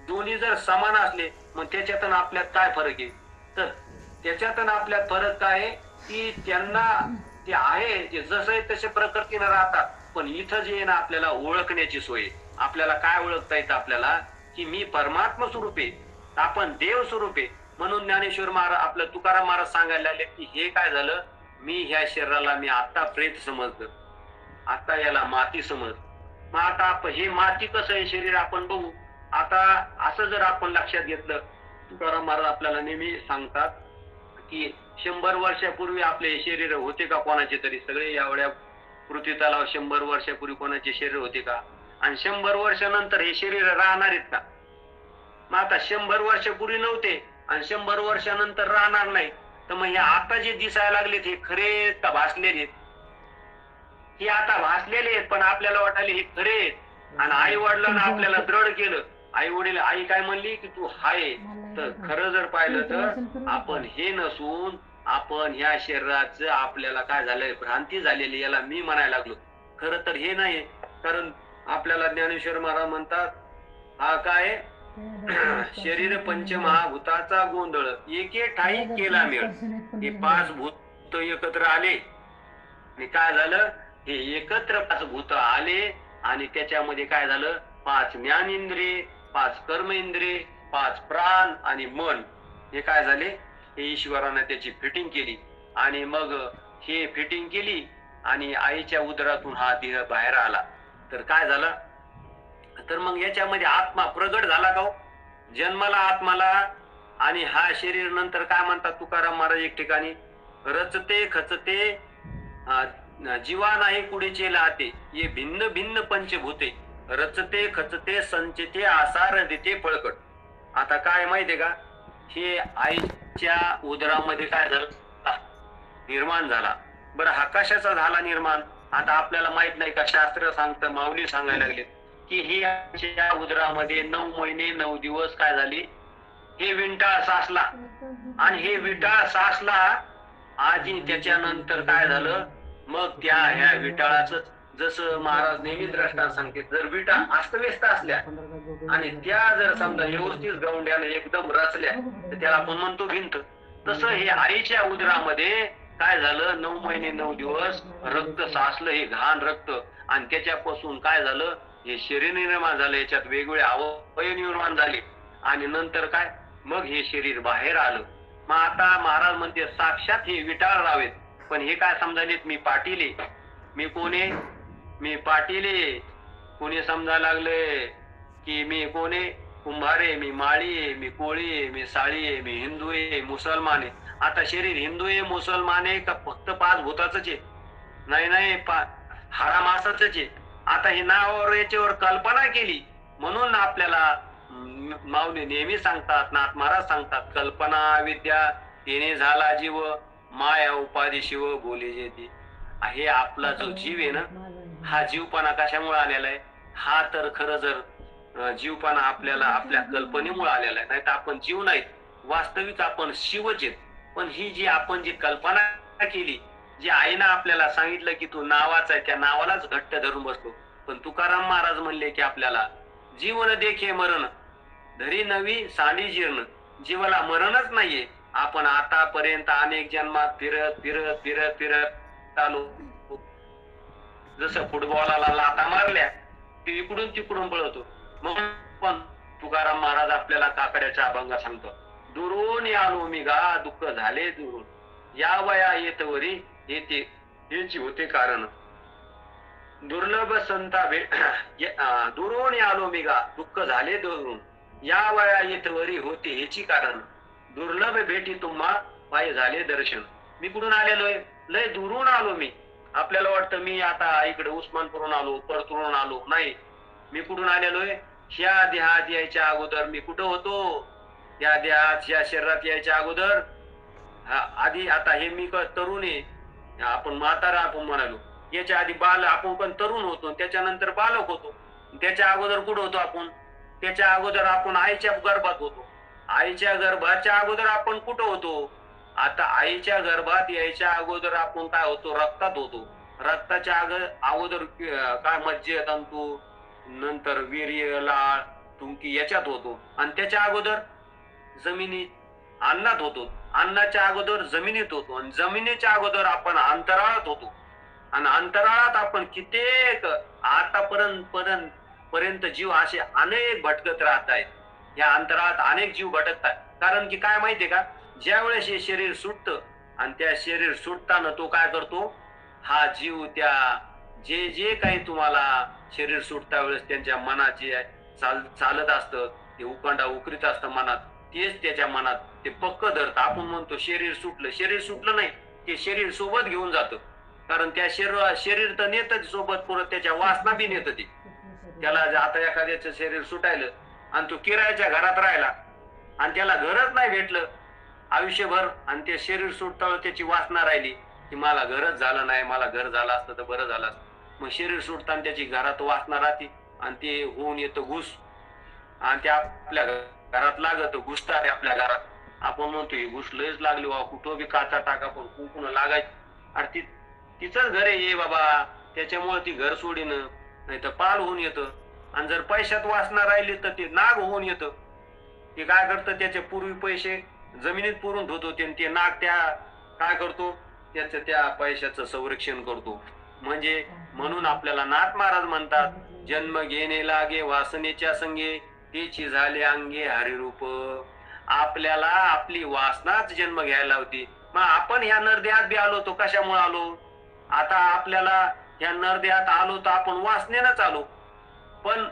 दोन्ही जर समान असले, मग त्याच्यातून आपल्यात काय फरक आहे? तर त्याच्यातून आपल्यात फरक काय आहे की त्यांना ते आहे ते जसं आहे तसे प्रकृतीनं राहतात, पण इथं जे आहे ना आपल्याला ओळखण्याची सोय. आपल्याला काय ओळखता येतं? आपल्याला की मी परमात्मा स्वरूप आहे, आपण देव स्वरूप आहे. म्हणून ज्ञानेश्वर महाराज आपलं तुकाराम महाराज सांगायला लागले की हे काय झालं? मी ह्या शरीराला मी आता प्रेत समजलं, आता याला माती समज. मग आता हे माती कसं आहे शरीर आपण बघू. आता असं जर आपण लक्षात घेतलं, तुकाराम महाराज आपल्याला नेहमी सांगतात की 100 वर्षापूर्वी आपले शरीर होते का कोणाचे तरी? सगळे एवढ्या पृथ्वी तलावर 100 वर्षापूर्वी कोणाचे शरीर होते का? आणि 100 वर्षानंतर हे शरीर राहणार आहेत का? मग आता 100 वर्षापूर्वी नव्हते आणि 100 वर्षानंतर राहणार नाही, तर मग हे आता जे दिसायला लागलेत हे खरे का भासलेले आहेत? हे आता भासलेले आहेत, पण आपल्याला वाटायले हे खरे आहेत. आणि आई वडिलांना आपल्याला दृढ केलं. आई काय म्हणली की तू हाय. तर खरं जर पाहिलं तर आपण हे नसून आपण ह्या शरीराचं आपल्याला काय झालंय भ्रांती झालेली, याला मी म्हणायला लागलो. खरं तर हे नाही. कारण आपल्याला ज्ञानेश्वर महाराज म्हणतात हा काय शरीर पंचमहाभूताचा गोंधळ एके ठाई केला मेळ. हे 5 भूत एकत्र आले आणि काय झालं? हे एकत्र 5 भूत आले, आणि त्याच्यामध्ये काय झालं? 5 ज्ञानेंद्रिय, 5 कर्मेंद्रिय, 5 प्राण आणि मन, हे काय झाले, हे ईश्वरानं त्याची फिटिंग केली आणि मग हे फिटिंग केली आणि आईच्या उदरातून हा देह बाहेर आला. तर काय झालं, तर मग याच्यामध्ये आत्मा प्रगट झाला का हो? जन्माला आत्माला आणि हा शरीर नंतर काय म्हणतात तुकाराम महाराज एक ठिकाणी, रचते खचते जीवा नाही कुडीचे लाते, ये भिन्न भिन्न पंचभूते, रचते खचते संचिते आसार देते फळकट. आता काय माहितीये का, हे आईच्या उदरामध्ये काय झालं, निर्माण झाला. बरं हा कशाचा झाला निर्माण, आता आपल्याला माहित नाही का, शास्त्र सांगतं, माऊली सांगायला लागले की ही आईच्या उदरामध्ये 9 महिने 9 दिवस काय झाली, हे विंटाळ साचला आणि हे विटाळ साचला आधी त्याच्यानंतर काय झालं, मग त्या ह्या विटाळाचं, जसं महाराज नेहमी द्रष्टांत सांगते, जर विटा अस्तव्यस्त असल्या आणि त्या जर समजा व्यवस्थित गवंड्याने एकदम रचल्या तर त्याला आपण म्हणतो भिंत. तसं हे आईच्या उदरामध्ये काय झालं, 9 महिने 9 दिवस रक्त साचलं, हे घाण रक्त, आणि त्याच्यापासून काय झालं, हे शरीर निर्माण झालं, याच्यात वेगवेगळे अवयव निर्माण झाले आणि नंतर काय, मग हे शरीर बाहेर आलं. मग आता महाराज म्हणते साक्षात हे विटाळ रावेत, पण हे काय समजायलेत, मी पाटील आहे, मी कोणे, मी पाटील आहे. कोणी समजायला लागले की मी कोणे, कुंभारे, मी माळी आहे, मी कोळी आहे, मी साळी आहे, मी हिंदू आहे, मुसलमान आहे. आता शरीर हिंदू आहे मुसलमान आहे का फक्त 5 भूताच आहे? नाही नाही, हारामासाच आहे. आता हे नावावर याच्यावर कल्पना केली म्हणून आपल्याला माऊली नेहमी सांगतात, नाथ महाराज सांगतात, कल्पना विद्या तिने झाला जीव, माया उपाधी शिव बोले जेती. हे आपला जो जीव आहे ना, हा जीवपणा कशामुळे आलेला आहे, हा तर खरं जर जीवपणा आपल्याला आपल्या कल्पनेमुळे आलेला आहे, नाही तर आपण जीव नाहीत, वास्तविक आपण शिवच आहेत. पण ही जी आपण जी कल्पना केली, जी आईनं आपल्याला सांगितलं की तू नावाचा आहे, त्या नावालाच घट्ट धरून बसलो. पण तुकाराम महाराज म्हणले की आपल्याला जीवन देखे मरण, धरी नवी सांडी जीर्ण, जीवाला मरणच नाहीये. आपण आतापर्यंत अनेक जन्मात फिरत फिरत फिरत फिरत आलो. जसं फुटबॉलाला लाता मारल्या की इकडून तिकडून पळतो, म्हणून पण तुकाराम महाराज आपल्याला काकड्याच्या अभंगा सांगतो, दुरून आलो मी गा दुःख झाले दुरून, या वया येतवरी येते याची होते कारण, दुर्लभ संता दुरून आलो मी गा दुःख झाले दुरून, या वया येतवरी होते ह्याची कारण, दुर्लभ भेटी तुम्हा पाय झाले दर्शन. मी कुठून आलेलो आहे, लय दुरून आलो मी. आपल्याला वाटतं मी आता इकडे उस्मानपूरून आलो, परतूरून आलो, नाही. मी कुठून आलेलो आहे, ह्या देहात यायच्या अगोदर मी कुठं होतो, या देहात ह्या शरीरात यायच्या अगोदर आधी, आता हे मी तरुण आहे, आपण म्हातारा आपण म्हणालो, याच्या आधी बाल, आपण पण तरुण होतो, त्याच्यानंतर बालक होतो. त्याच्या अगोदर कुठं होतो आपण, त्याच्या अगोदर आपण आईच्या गर्भात होतो. आईच्या गर्भाच्या अगोदर आपण कुठं होतो, आता आईच्या गर्भात यायच्या अगोदर आपण काय होतो, रक्तात होतो. रक्ताच्या अगोदर काय मज्जे तंतू, नंतर वीर्य लाळ तुमकी याच्यात होतो. आणि त्याच्या अगोदर जमिनीत अन्नात होतो, अन्नाच्या अगोदर जमिनीत होतो, आणि जमिनीच्या अगोदर आपण अंतराळात होतो. आणि अंतराळात आपण कित्येक आतापर्यंत जीव असे अनेक भटकत राहत आहेत. या अंतराळात अनेक जीव भटकतात. कारण की काय माहितीये का, ज्या वेळेस हे शरीर सुटतं आणि त्या शरीर सुटताना तो काय करतो, हा जीव त्या जे जे काही तुम्हाला शरीर सुटता वेळेस त्यांच्या मनाचे चालत असतं, ते उकंडा उकरीत असतं मनात, तेच त्याच्या मनात ते पक्क धरतं. आपण म्हणतो शरीर सुटलं, शरीर सुटलं नाही, ते शरीर सोबत घेऊन जातं. कारण त्या शरीर तर नेतं सोबत, परत त्याच्या वासना बी नेतं ते. त्याला आता एखाद्याचं शरीर सुटायलं आणि तो किरायाच्या घरात राहिला आणि त्याला घरच नाही भेटलं आयुष्यभर, आणि ते शरीर सुटताना त्याची वासना राहिली की मला घरच झालं नाही, मला घर झालं असतं तर बरं झालं असतं. मग शरीर सुटताना त्याची घरात वासना राहते आणि ते होऊन येतं घुस, आणि ते आपल्या घरात लागत, घुसतात आपल्या घरात. आपण म्हणतो ही घुस लयच लागली वा, कुठं बी काचा टाका पण कुंकून लागायची. अरे तिचंच घर आहे ये बाबा, त्याच्यामुळे ती घर सोडीन, नाही तर पाल होऊन येतं. आणि जर पैशात वासना राहिली तर ते नाग होऊन येतं. ते काय करतं, त्याचे पूर्वी पैसे जमिनीत पुरून ठेवतो, ते नाग त्या काय करतो, त्याचं त्या पैशाचं संरक्षण करतो. म्हणजे म्हणून आपल्याला नाथ महाराज म्हणतात, जन्म घेणे लागे वासनेच्या संगे, तेची झाले अंगे हरिरूप. आपल्याला आपली वासनाच जन्म घ्यायला होती. मग आपण ह्या नरदेहात बी आलो तो कशामुळे आलो? आता आपल्याला ह्या नरदेहात आलो तर आपण वासनेनंच आलो. पण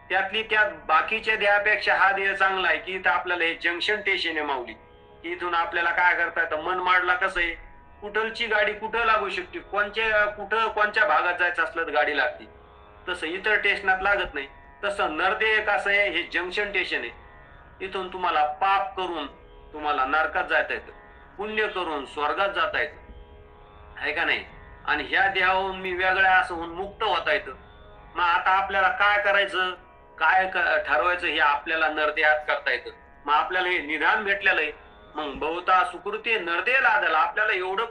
त्यातली त्यात बाकीच्या देहापेक्षा हा देह चांगला आहे की इथं आपल्याला हे जंक्शन स्टेशन आहे माऊली. इथून आपल्याला काय करता येतं? मनमाडला कसं आहे, कुठलची गाडी कुठं लागू शकते, कुठं कोणत्या भागात जायचं असलं तर गाडी लागते. तसं इतर स्टेशनात लागत नाही. तसं नरदेह कसं आहे, हे जंक्शन स्टेशन आहे. इथून तुम्हाला पाप करून तुम्हाला नरकात जाता येतं, पुण्य करून स्वर्गात जाता येतं, आहे का नाही? आणि ह्या देहावरून मी वेगळ्या असं होऊन मुक्त होता येतं. मग आता आपल्याला काय करायचं, काय ठरवायचं हे आपल्याला नरदेहात करता येतं. मग आपल्याला हे निदान भेटलेलं आहे. मग बहुता सुकृती नरदेह लादला, आपल्याला एवढं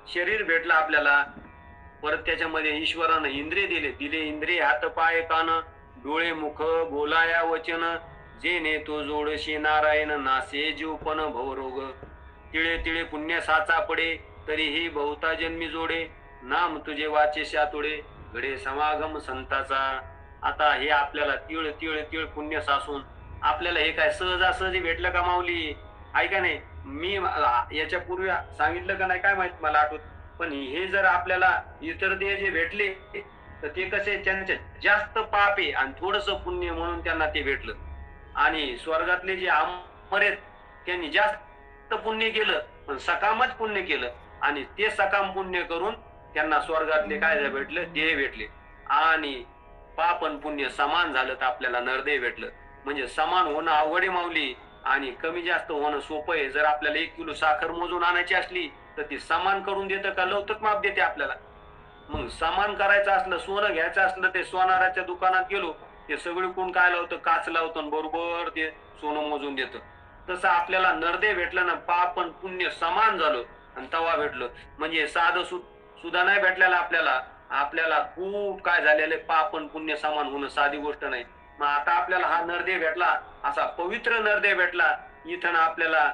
शरीर भेटलं आपल्याला. परत त्याच्यामध्ये ईश्वरानं इंद्रिय दिले इंद्रिय हात पाय कान डोळे मुख बोलाया वचन जे ने तो जोडशी नारायण नासे जीवपण भवरोग तिळे तिळे पुण्य साचा पडे तरीही बहुता जन्मी जोडे नाम तुझे वाचे शातुडे घडे समागम संताचा. आता हे आपल्याला तिळ तिळ तिळ पुण्य सासून आपल्याला हे काय सहजासहजी भेटलं का माऊली? ऐका नाही, मी याच्या पूर्वी सांगितलं का नाही काय माहित, मला आठवत. पण हे जर आपल्याला इतर देह जे भेटले तर ते कसे, त्यांचे जास्त पाप आहे आणि थोडस पुण्य म्हणून त्यांना ते भेटलं. आणि स्वर्गातले जे अमर आहेत त्यांनी जास्त पुण्य केलं पण सकामच पुण्य केलं आणि ते सकाम पुण्य करून त्यांना स्वर्गातले काय भेटलं, देह भेटले. आणि पाप आणि पुण्य समान झालं तर आपल्याला नरदेह भेटलं. म्हणजे समान होणं अवघड माऊली आणि कमी जास्त होणं सोपं आहे. जर आपल्याला 1 किलो साखर मोजून आणायची असली तर ती समान करून देतं का लवकर माप देते आपल्याला? मग समान करायचं असलं, सोनं घ्यायचं असलं, ते सोनाराच्या दुकानात गेलो, ते सगळी कोण काय लावतं, काच लावतं, बरोबर ते सोनं मोजून देतं. तसं आपल्याला नरदेह भेटलं ना, पाप आणि पुण्य समान झालं आणि तवा भेटलं. म्हणजे साधं सुद्धा नाही भेटलेलं आपल्याला. आपल्याला खूप काय झालेलं, पाप आणि पुण्य समान होणं साधी गोष्ट नाही. मग आता आपल्याला हा नरदेह भेटला, असा पवित्र नरदेह भेटला. इथं आपल्याला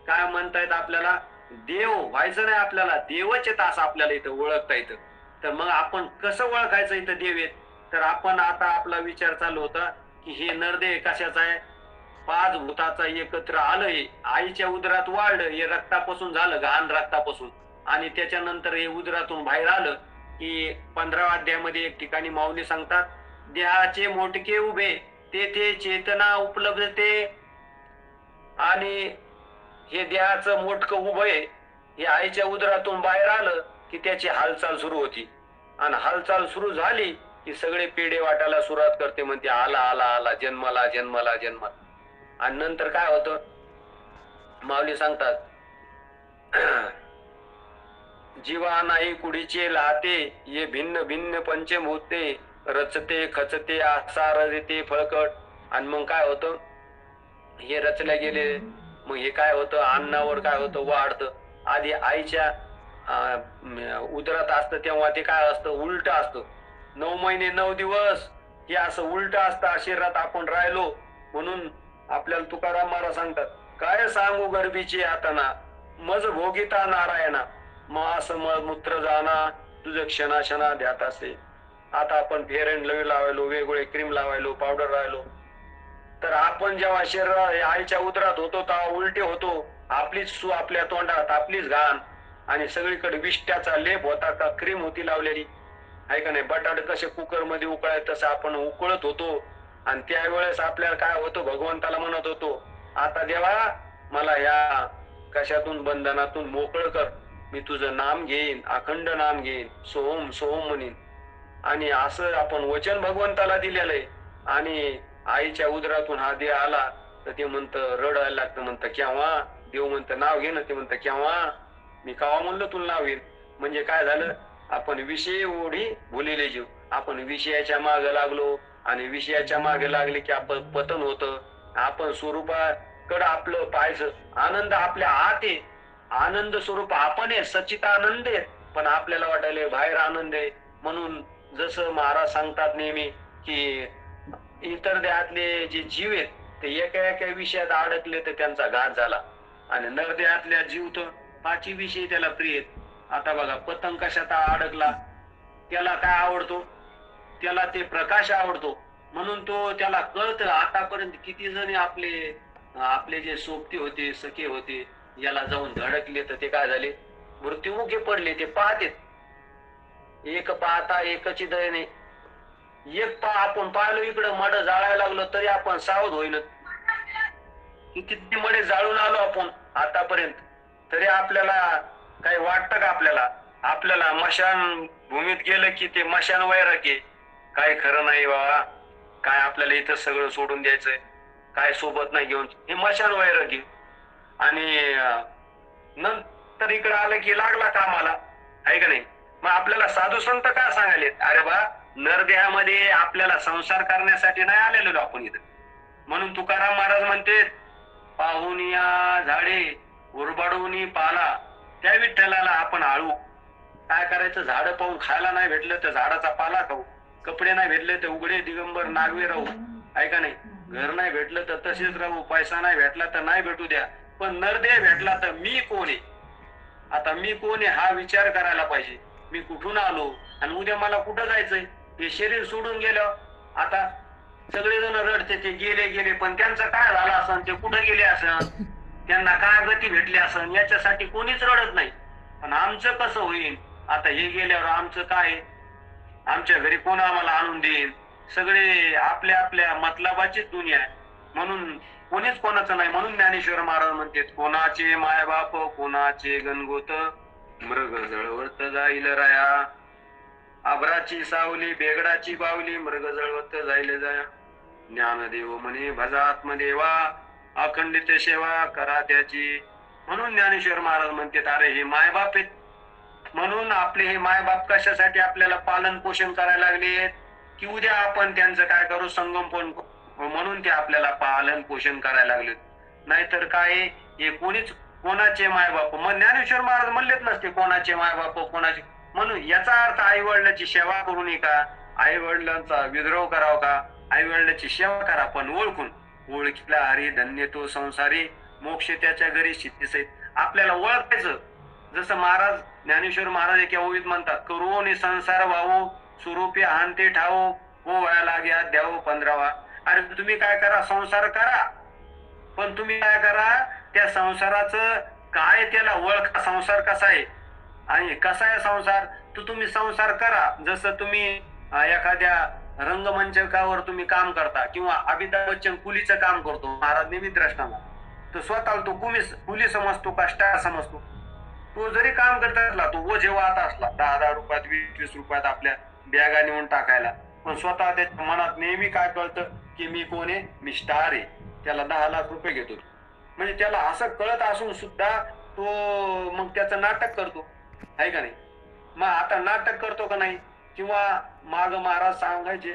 काय म्हणतायत, आपल्याला देव व्हायचं नाही, आपल्याला देवच येत असं आपल्याला इथं ओळखता येतं. तर मग आपण कसं ओळखायचं इथं देव येत? तर आपण आता आपला विचार चालू होता की हे नरदेह कशाचा आहे? 5 भूताचा एकत्र आलंय, आईच्या उदरात वाढलं, हे रक्तापासून झालं, घाण रक्तापासून. आणि त्याच्यानंतर हे उदरातून बाहेर आलं की 15व्या अध्यायामध्ये एक ठिकाणी माऊली सांगतात, देहाचे मोठके उभे तेथे चेतना उपलब्धते. आणि हे देहाचं मोठकं उभं आहे, हे आईच्या उदरातून बाहेर आलं की त्याची हालचाल सुरू होती. आणि हालचाल सुरू झाली की सगळे पेढे वाटायला सुरुवात करते, म्हणते आला आला आला, जन्माला जन्माला जन्माला. आणि नंतर काय होतं, माऊली सांगतात, जीवा नाही कुडीचे लाते ये भिन्न भिन्न पंचभूते रचते खचते आसार देते फळकट. आणि मग काय होतं, हे रचल्या गेले, मग हे काय होतं, अन्नावर काय होतं, वाढतं. आधी आईच्या उदरात असतं तेव्हा ते काय असतं, उलट असतं. 9 महिने 9 दिवस हे असं उलट असतं शरीरात आपण राहिलो. म्हणून आपल्याला तुकाराम महाराज सांगतात, काय सांगू गर्भीचे आताना मज भोगिता नारायणा मास मूत्र जाना तुझं क्षणाक्षणा ध्यात असे. आता आपण फेअर अँड लव्ह लावायलो, वेगवेगळे क्रीम लावायलो, पावडर लावायलो. तर आपण जेव्हा शरीर आईच्या उदरात होतो तेव्हा उलटे होतो, आपलीच सू आपल्या तोंडात, आपलीच घाण. आणि सगळीकडे विष्ट्याचा लेप होता का क्रीम होती लावलेली, आहे का नाही? बटाटे कसे कुकर मध्ये उकळाय तसं आपण उकळत होतो. आणि त्यावेळेस आपल्याला काय होतं, भगवंताला म्हणत होतो, आता देवा मला या कशातून बंधनातून मोकळ कर, मी तुझं नाम घेईन, अखंड नाम घेईन, सोहम सोहम म्हणीन. आणि असं आपण वचन भगवंताला दिलेलं आहे. आणि आईच्या उदरातून हा देह आला तर ते म्हणतं, रडायला लागतं, म्हणतं केव्हा? देव म्हणतं नाव घे ना, ते म्हणतं केव्हा? मी केव्हा म्हणलं तुला नाव घेईन? म्हणजे काय झालं, आपण विषय ओढी भुलेले जीव, आपण विषयाच्या मागे लागलो. आणि विषयाच्या मागे लागले की आपण पतन होतं. आपण स्वरूपाकडे आपलं पाहायचं, आनंद आपल्या आत आहे, आनंद स्वरूप आपण आहे, सच्चित आनंद आहे. पण आपल्याला वाटायला बाहेर आनंद आहे. म्हणून जसं महाराज सांगतात नेहमी की इतर देहातले जे जीव आहेत ते एका एका विषयात अडकले तर त्यांचा घात झाला. आणि नरदेहातल्या जीव तर 5 विषय त्याला प्रिय आहेत. आता बघा, पतंग कशात अडकला, त्याला काय आवडतो, त्याला ते प्रकाश आवडतो. म्हणून तो त्याला कळतं. आतापर्यंत किती जण आपले आपले जे सोबती होते, सखे होते, याला जाऊन धडकले तर ते काय झाले, मृत्युमुखी पडले. ते पाहते, एक पाहता एकची दय नाही. एक आपण पाहिलो इकडं मड जाळायला लागलो तरी आपण सावध होईन. किती मडे जाळून आलो आपण आतापर्यंत, तरी आपल्याला काही वाटतं का? आपल्याला मशान भूमीत गेलं की ते मशान वैराग्य काय खरं नाही बाबा, काय आपल्याला इथं सगळं सोडून द्यायचंय, काय सोबत नाही घेऊन, हे मशान वैराग्य. आणि नंतर इकडे आलं की लागला कामाला, आहे का नाही? मग आपल्याला साधू संत का सांगायले, अरे बा नरदेहामध्ये आपल्याला संसार करण्यासाठी नाही आलेलो आपण इथं. म्हणून तुकाराम महाराज म्हणते, पाहून या झाडे उरबाडून पाला, त्या विठ्ठलाला आपण आळू. काय करायचं, झाडं पाहून खायला नाही भेटलं तर झाडाचा पाला खाऊ, कपडे नाही भेटले तर उघडे दिगंबर नागवे राहू, आहे का नाही? घर नाही भेटलं तर तसेच राहू, पैसा नाही भेटला तर नाही भेटू द्या, पण नरदेह भेटला तर मी कोण आहे? आता मी कोण आहे हा विचार करायला पाहिजे. मी कुठून आलो आणि उद्या मला कुठं जायचंय? हे शरीर सोडून गेलं आता सगळेजण रडते, ते गेले, पण त्यांचं काय झालं असं, ते कुठं गेले असं, त्यांना काय गती भेटली असं, याच्यासाठी कोणीच रडत नाही. पण आमचं कसं होईल? आता हे गेल्यावर आमचं काय? आमच्या घरी कोण आम्हाला आणून देईल? सगळे आपल्या आपल्या मतलबाचीच दुनिया आहे, म्हणून कोणीच कोणाचं नाही. म्हणून ज्ञानेश्वर महाराज म्हणते, कोणाचे मायबाप कोणाचे गणगोत, मृग जळवत जाईल राया, आभराची सावली बेगडाची बावली, मृग जळवत जाईल जाया. ज्ञानदेव म्हणे भजा आत्मदेवा, अखंडित सेवा करा त्याची. म्हणून ज्ञानेश्वर महाराज म्हणते, अरे हे मायबाप आहेत. म्हणून आपले हे मायबाप कशासाठी आपल्याला पालन पोषण करायला लागले की उद्या आपण त्यांचं काय करू, संगम पण, म्हणून ते आपल्याला पालन पोषण करायला लागले. नाहीतर काय, हे कोणीच कोणाचे मायबाप, मग ज्ञानेश्वर महाराज म्हणलेच नसते कोणाचे मायबाप कोणाचे. म्हणून याचा अर्थ आई वडिलांची सेवा करू नये का, आई वडिलांचा विद्रोह करावा का? आई वडिलांची सेवा करा, पण ओळखून. ओळखीला हरी धन्य तो संसारी, मोक्ष त्याच्या घरी सिद्धीसहित. आपल्याला ओळखायचं. जसं महाराज ज्ञानेश्वर महाराज एका ओवीत म्हणतात, करून संसार वाहू स्वरूपी आणते ठावो, हो वया लागे द्यावो 15वा. अरे तुम्ही काय करा, संसार करा, पण तुम्ही काय करा, त्या संसाराचं काय त्याला ओळखा, संसार कसा आहे आणि कसा आहे संसार, तो तुम्ही संसार करा. जसं तुम्ही एखाद्या रंगमंचकावर तुम्ही काम करता किंवा अमिताभ बच्चन कुलीचं काम करतो, महाराज नेहमी द्रष्टांना, तो स्वतःला तो कुली समजतो का स्टार समजतो? तो जरी काम करत असला, तो वो जेव्हा आता असला 10-10 रुपयात 20-20 रुपयात आपल्या बॅगा नेऊन टाकायला, पण स्वतः त्याच्या मनात नेहमी काय कळतं की मी कोण आहे, मी स्टार आहे, त्याला 10 लाख रुपये घेतो. म्हणजे त्याला असं कळत असून सुद्धा तो मग त्याचं नाटक करतो, आहे का नाही? मग आता नाटक करतो का नाही? किंवा माग महाराज सांगायचे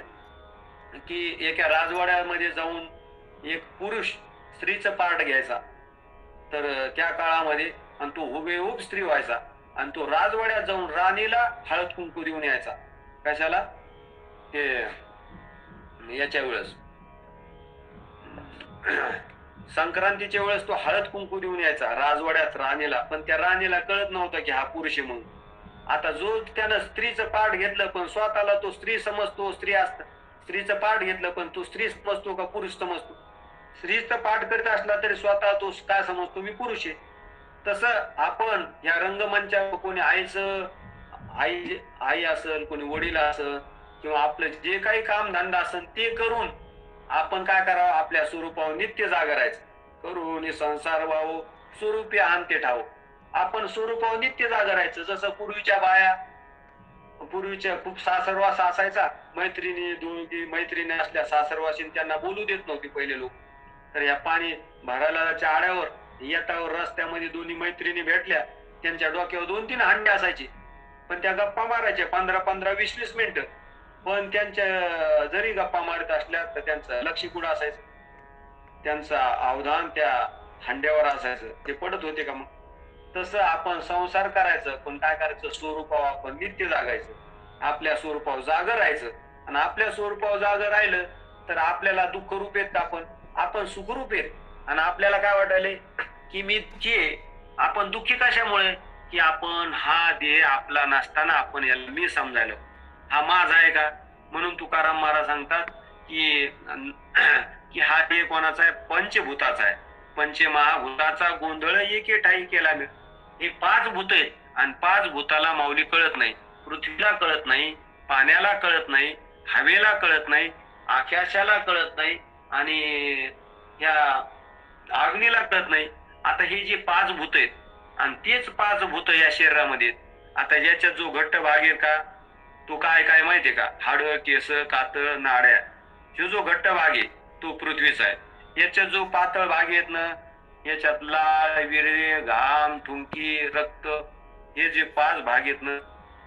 की एका राजवाड्यामध्ये जाऊन एक पुरुष स्त्रीचं पार्ट घ्यायचा, तर त्या काळामध्ये, आणि तो हुबेहूब स्त्री व्हायचा, आणि तो राजवाड्यात जाऊन राणीला हळद कुंकू देऊन यायचा. कशाला? ते याच्या वेळेस संक्रांतीच्या वेळेस तो हळद कुंकू देऊन यायचा राजवाड्यात राणीला, पण त्या राणीला कळत नव्हतं की हा पुरुष आहे म्हणून. आता जो त्यानं स्त्रीचं पाठ घेतलं पण स्वतःला तो स्त्री समजतो, स्त्रीचं पाठ घेतलं पण तो स्त्री समजतो का पुरुष समजतो? स्त्रीचं पाठ करत असला तरी स्वतः तो काय समजतो, मी पुरुष आहे. तसं आपण या रंगमंचावर कोणी आई असेल, कोणी वडील असेल, किंवा आपलं जे काही काम धंदा असेल ते करून आपण काय करावं, आपल्या स्वरूपावर नित्य जागा राहायचं. करून संसार वाहू स्वरूपी आणते ठाव. आपण स्वरूपावर नित्य जागा राहायचं. जसं पूर्वीच्या खूप सासरवास असायचा, दोघी मैत्रिणी असल्या सासरवासीन त्यांना बोलू देत नव्हती पहिले लोक. तर या पाणी भरायला आड्यावर येतावर रस्त्यामध्ये दोन्ही मैत्रिणी भेटल्या, त्यांच्या डोक्यावर 2-3 हांडे असायचे, पण त्या गप्पा मारायच्या 15-15, 20-20 मिनिटं. पण त्यांच्या जरी गप्पा मारत असल्या तर त्यांचं लक्ष कुठं असायचं, त्यांचं अवधान त्या हांड्यावर असायचं. ते पडत होते का? मग तसं आपण संसार करायचं, पण काय करायचं, स्वरूपावर आपण नित्य जागायचं, आपल्या स्वरूपावर जागं राहायचं. आणि आपल्या स्वरूपावर जागं राहिलं तर आपल्याला दुःख रूप येत, आपण सुखरूप येत. आणि आपल्याला काय वाटायले की मी दुःखी आहे. आपण दुःखी कशामुळे? की आपण हा देह आपला नसताना आपण याला मी समजायलो, हा माझा आहे का? म्हणून तुकाराम महाराज सांगतात की की हा देह कोणाचा आहे? पंचभूताचा आहे. पंचमहाभूताचा गोंधळ एके ठाई केला मी. हे 5 भूत आहेत आणि 5 भूताला माऊली कळत नाही. पृथ्वीला कळत नाही, पाण्याला कळत नाही, हवेला कळत नाही, आकाशाला कळत नाही आणि ह्या अग्नीला कळत नाही. आता हे जे 5 भूत आहेत आणि तेच 5 भूत या शरीरामध्ये आहेत. आता याच्यात जो घट्ट भाग आहे का, तो काय काय माहितीये का? हाड, केस, कात, नाड्या. जो जो घट्ट भाग आहे तो पृथ्वीचा आहे. याच्यात जो पातळ भाग आहेत ना, याच्यात लाळ, विरे, घाम, थुंकी, रक्त, हे जे 5 भाग आहेत ना,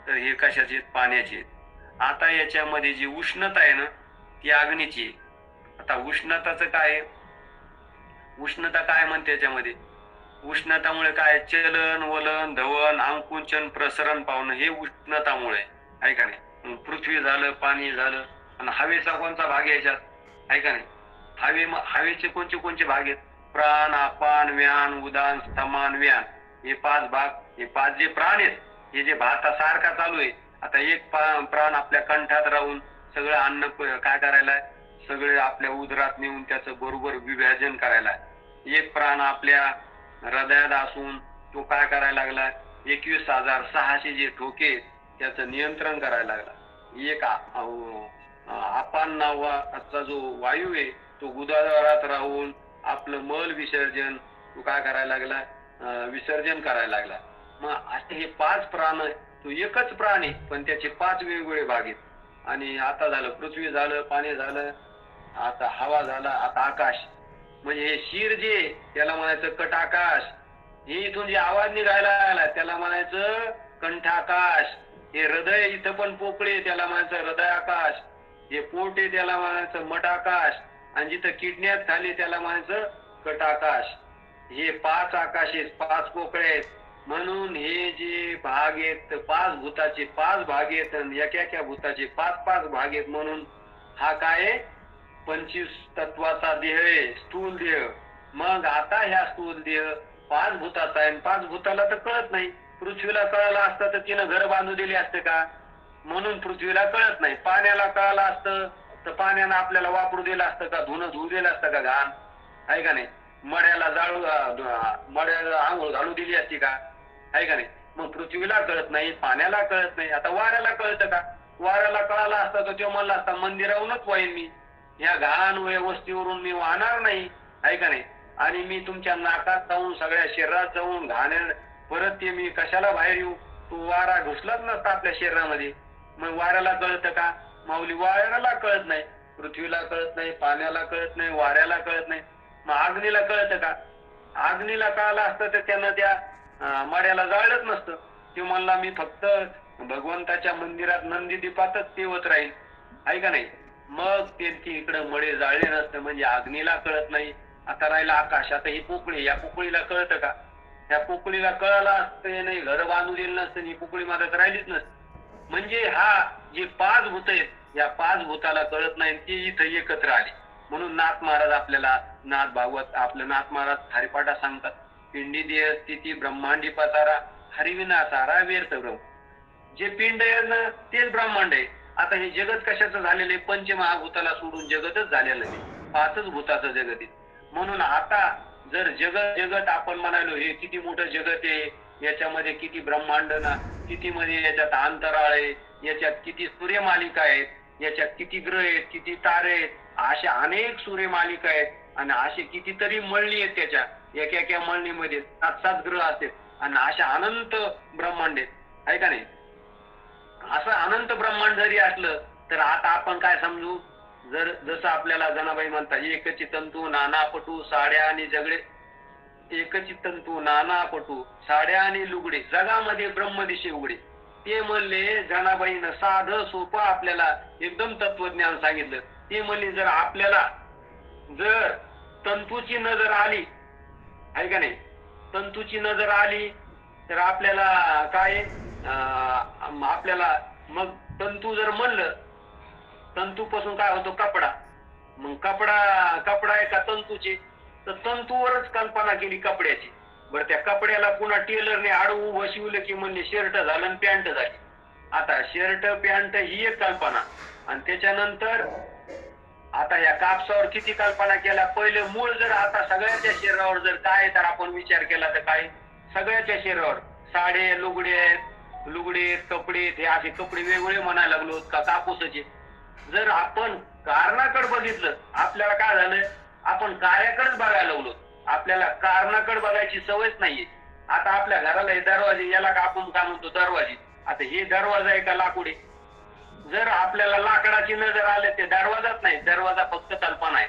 तर हे कशाचे आहेत? पाण्याचे आहेत. आता याच्यामध्ये जी उष्णता आहे ना, ती अग्नीची आहे. आता उष्णताचं काय आहे? उष्णता काय म्हणते याच्यामध्ये? उष्णतामुळे काय? चलन, वलन, धवन, आंकुंचन, प्रसरण पावणं, हे उष्णतामुळे आहे का नाही? पृथ्वी झालं, पाणी झालं आणि हवेचा कोणता भाग आहे याच्यात? आहे का नाही? हवेचे कोणते कोणते भाग आहेत? प्राण, अपान, व्यान, उदान, समान, व्यान, हे 5 भाग. हे 5 जे प्राण आहेत, हे जे भाता सारखा चालू आहे. आता एक प्राण आपल्या कंठात राहून सगळं अन्न काय करायला? सगळे आपल्या उदरात नेऊन त्याचं बरोबर विभाजन करायला. एक प्राण आपल्या हृदयात असून तो काय करायला लागला? 21,600 जे ठोके त्याचं नियंत्रण करायला लागला. एक अपान नावाचा जो वायू आहे तो गुदाद्वारात राहून आपलं मल विसर्जन तो काय करायला लागला? विसर्जन करायला लागला. मग असे हे 5 प्राण, तो एकच प्राण आहे पण त्याचे 5 वेगवेगळे भाग आहेत. आणि आता झालं पृथ्वी, झालं पाणी, झालं आता हवा, झाला आता आकाश. म्हणजे हे शिर जे त्याला म्हणायचं कट आकाश. हे इथून जे आवाज निघायला लागला त्याला म्हणायचं कंठाकाश. हे हृदय, इथं पण पोकळे, त्याला म्हणायचं हृदय आकाश. हे पोट आहे त्याला म्हणायचं मठ आकाश. आणि जिथं किडन्यात झाली त्याला म्हणायचं कटाकाश. हे 5 आकाश आहेत, 5 पोकळे आहेत. म्हणून हे जे भाग आहेत 5 भूताचे 5 भाग आहेत आणि एका भूताचे 5 भाग आहेत. म्हणून हा काय? 25 तत्वाचा देह आहे, स्थूल देह. मग आता ह्या स्थूल देह 5 भूताचा आहे. 5 भूताला तर कळत नाही. पृथ्वीला कळलं असतं तर तिनं घर बांधून दिली असते का? म्हणून पृथ्वीला कळत नाही. पाण्याला कळलं असतं तर पाण्यानं आपल्याला वापरू दिलं असतं का? धुणं धुवू दिलं असतं का? घाण आहे का नाही? मड्याला मड्याला आंघोळ घालू दिली असती का? आहे का नाही? मग पृथ्वीला कळत नाही, पाण्याला कळत नाही. आता वाऱ्याला कळतं का? वाऱ्याला कळालं असतं तर तो म्हणला असता मंदिराहूनच वाईन मी, या घाण वस्तीवरून मी वाहणार नाही. आहे का नाही? आणि मी तुमच्या नाकात जाऊन सगळ्या शरीरात जाऊन घाण परत ते मी कशाला बाहेर येऊ? तो वारा घुसलाच नसता आपल्या शरीरामध्ये. मग वाऱ्याला कळतं का? माऊली वाऱ्याला कळत नाही, पृथ्वीला कळत नाही, पाण्याला कळत नाही, वाऱ्याला कळत नाही. मग अग्नीला कळतं का? अग्नीला कळलं असतं तर त्यानं त्या मड्याला जाळलंच नसतं. ते म्हणला मी फक्त भगवंताच्या मंदिरात नंदी दीपातच तेवत राहील. आहे का नाही? मग त्यांची इकडे मडे जाळले नसतं. म्हणजे अग्नीला कळत नाही. आता राहिला आकाश. आता ही पोकळी, या पोकळीला कळतं का? त्या पोकळीला कळालं असतं नाही, घर बांधू दिलं नसतं, ही पोकळी मात्र राहिलीच नसते. म्हणजे हा जे 5 भूत आहेत या 5 भूताला कळत नाही, ते इथं एकत्र आले. म्हणून नाथ महाराज आपल्याला, नाथ भागवत आपलं नाथ महाराज हरिपाठा सांगतात, पिंडी देह स्थिती ब्रह्मांडी पसारा हरिविना सारा व्यर्थ ब्रह्म. जे पिंड आहे ना तेच ब्रह्मांड आहे. आता हे जगत कशाचं झालेलं आहे? पंचमहाभूताला सोडून जगतच झालेलं आहे. 5च भूताचं जगत आहे. म्हणून आता जर जगत आपण म्हणालो हे किती मोठं जगत आहे, याच्यामध्ये किती ब्रह्मांड ना, किती मध्ये याच्यात अंतराळ आहे, याच्यात किती सूर्यमालिका आहेत, याच्यात किती ग्रह आहेत, किती तारे आहेत, अशा अनेक सूर्यमालिका आहेत आणि असे कितीतरी मळणी आहेत. त्याच्या एका मळणीमध्ये 7 ग्रह असतात आणि अशा अनंत ब्रह्मांड आहेत. आहे का नाही? असं अनंत ब्रह्मांड जरी असलं तर आता आपण काय समजू? जसं आपल्याला जनाबाई म्हणतात एकची तंतू नाना पटू साड्या आणि जगडे, एकची तंतू नाना पटू साड्या आणि लुगडे जगामध्ये ब्रह्मदिशे उघडे. ते म्हणले जनाबाईनं साधं सोपं आपल्याला एकदम तत्वज्ञान सांगितलं. ते म्हणले जर आपल्याला जर तंतूची नजर आली, आहे का नाही, तंतूची नजर आली तर आपल्याला काय आपल्याला मग तंतू जर म्हणलं, तंतू पासून काय होतो? कपडा. मग कपडा आहे का तंतूचे? तर तंतूवरच कल्पना केली कपड्याची. बरं त्या कपड्याला पुन्हा टेलरने आडवं उभं शिवलं की म्हणजे शर्ट झालं आणि पॅन्ट झाली. आता शर्ट पॅन्ट ही एक कल्पना आणि त्याच्यानंतर आता या कापसावर किती कल्पना केल्या, पहिले मूळ जर आता सगळ्याच्या शरीरावर जर काय तर आपण विचार केला तर काय, सगळ्याच्या शरीरावर साडे लुगडे कपडे, हे असे कपडे वेगवेगळे म्हणायला लागलो का कापूसाचे. जर आपण कारणाकडे बघितलं, आपल्याला काय झालं, आपण कार्याकडेच बघायला लागलो. आपल्याला कारणाकडे बघायची सवयच नाहीये. आता आपल्या घराला हे दरवाजे, याला का आपण काय म्हणतो दरवाजे, आता हे दरवाजा आहे का लाकुडे. जर आपल्याला लाकडाची नजर आली ते दरवाजाच नाही, दरवाजा फक्त कल्पना आहे.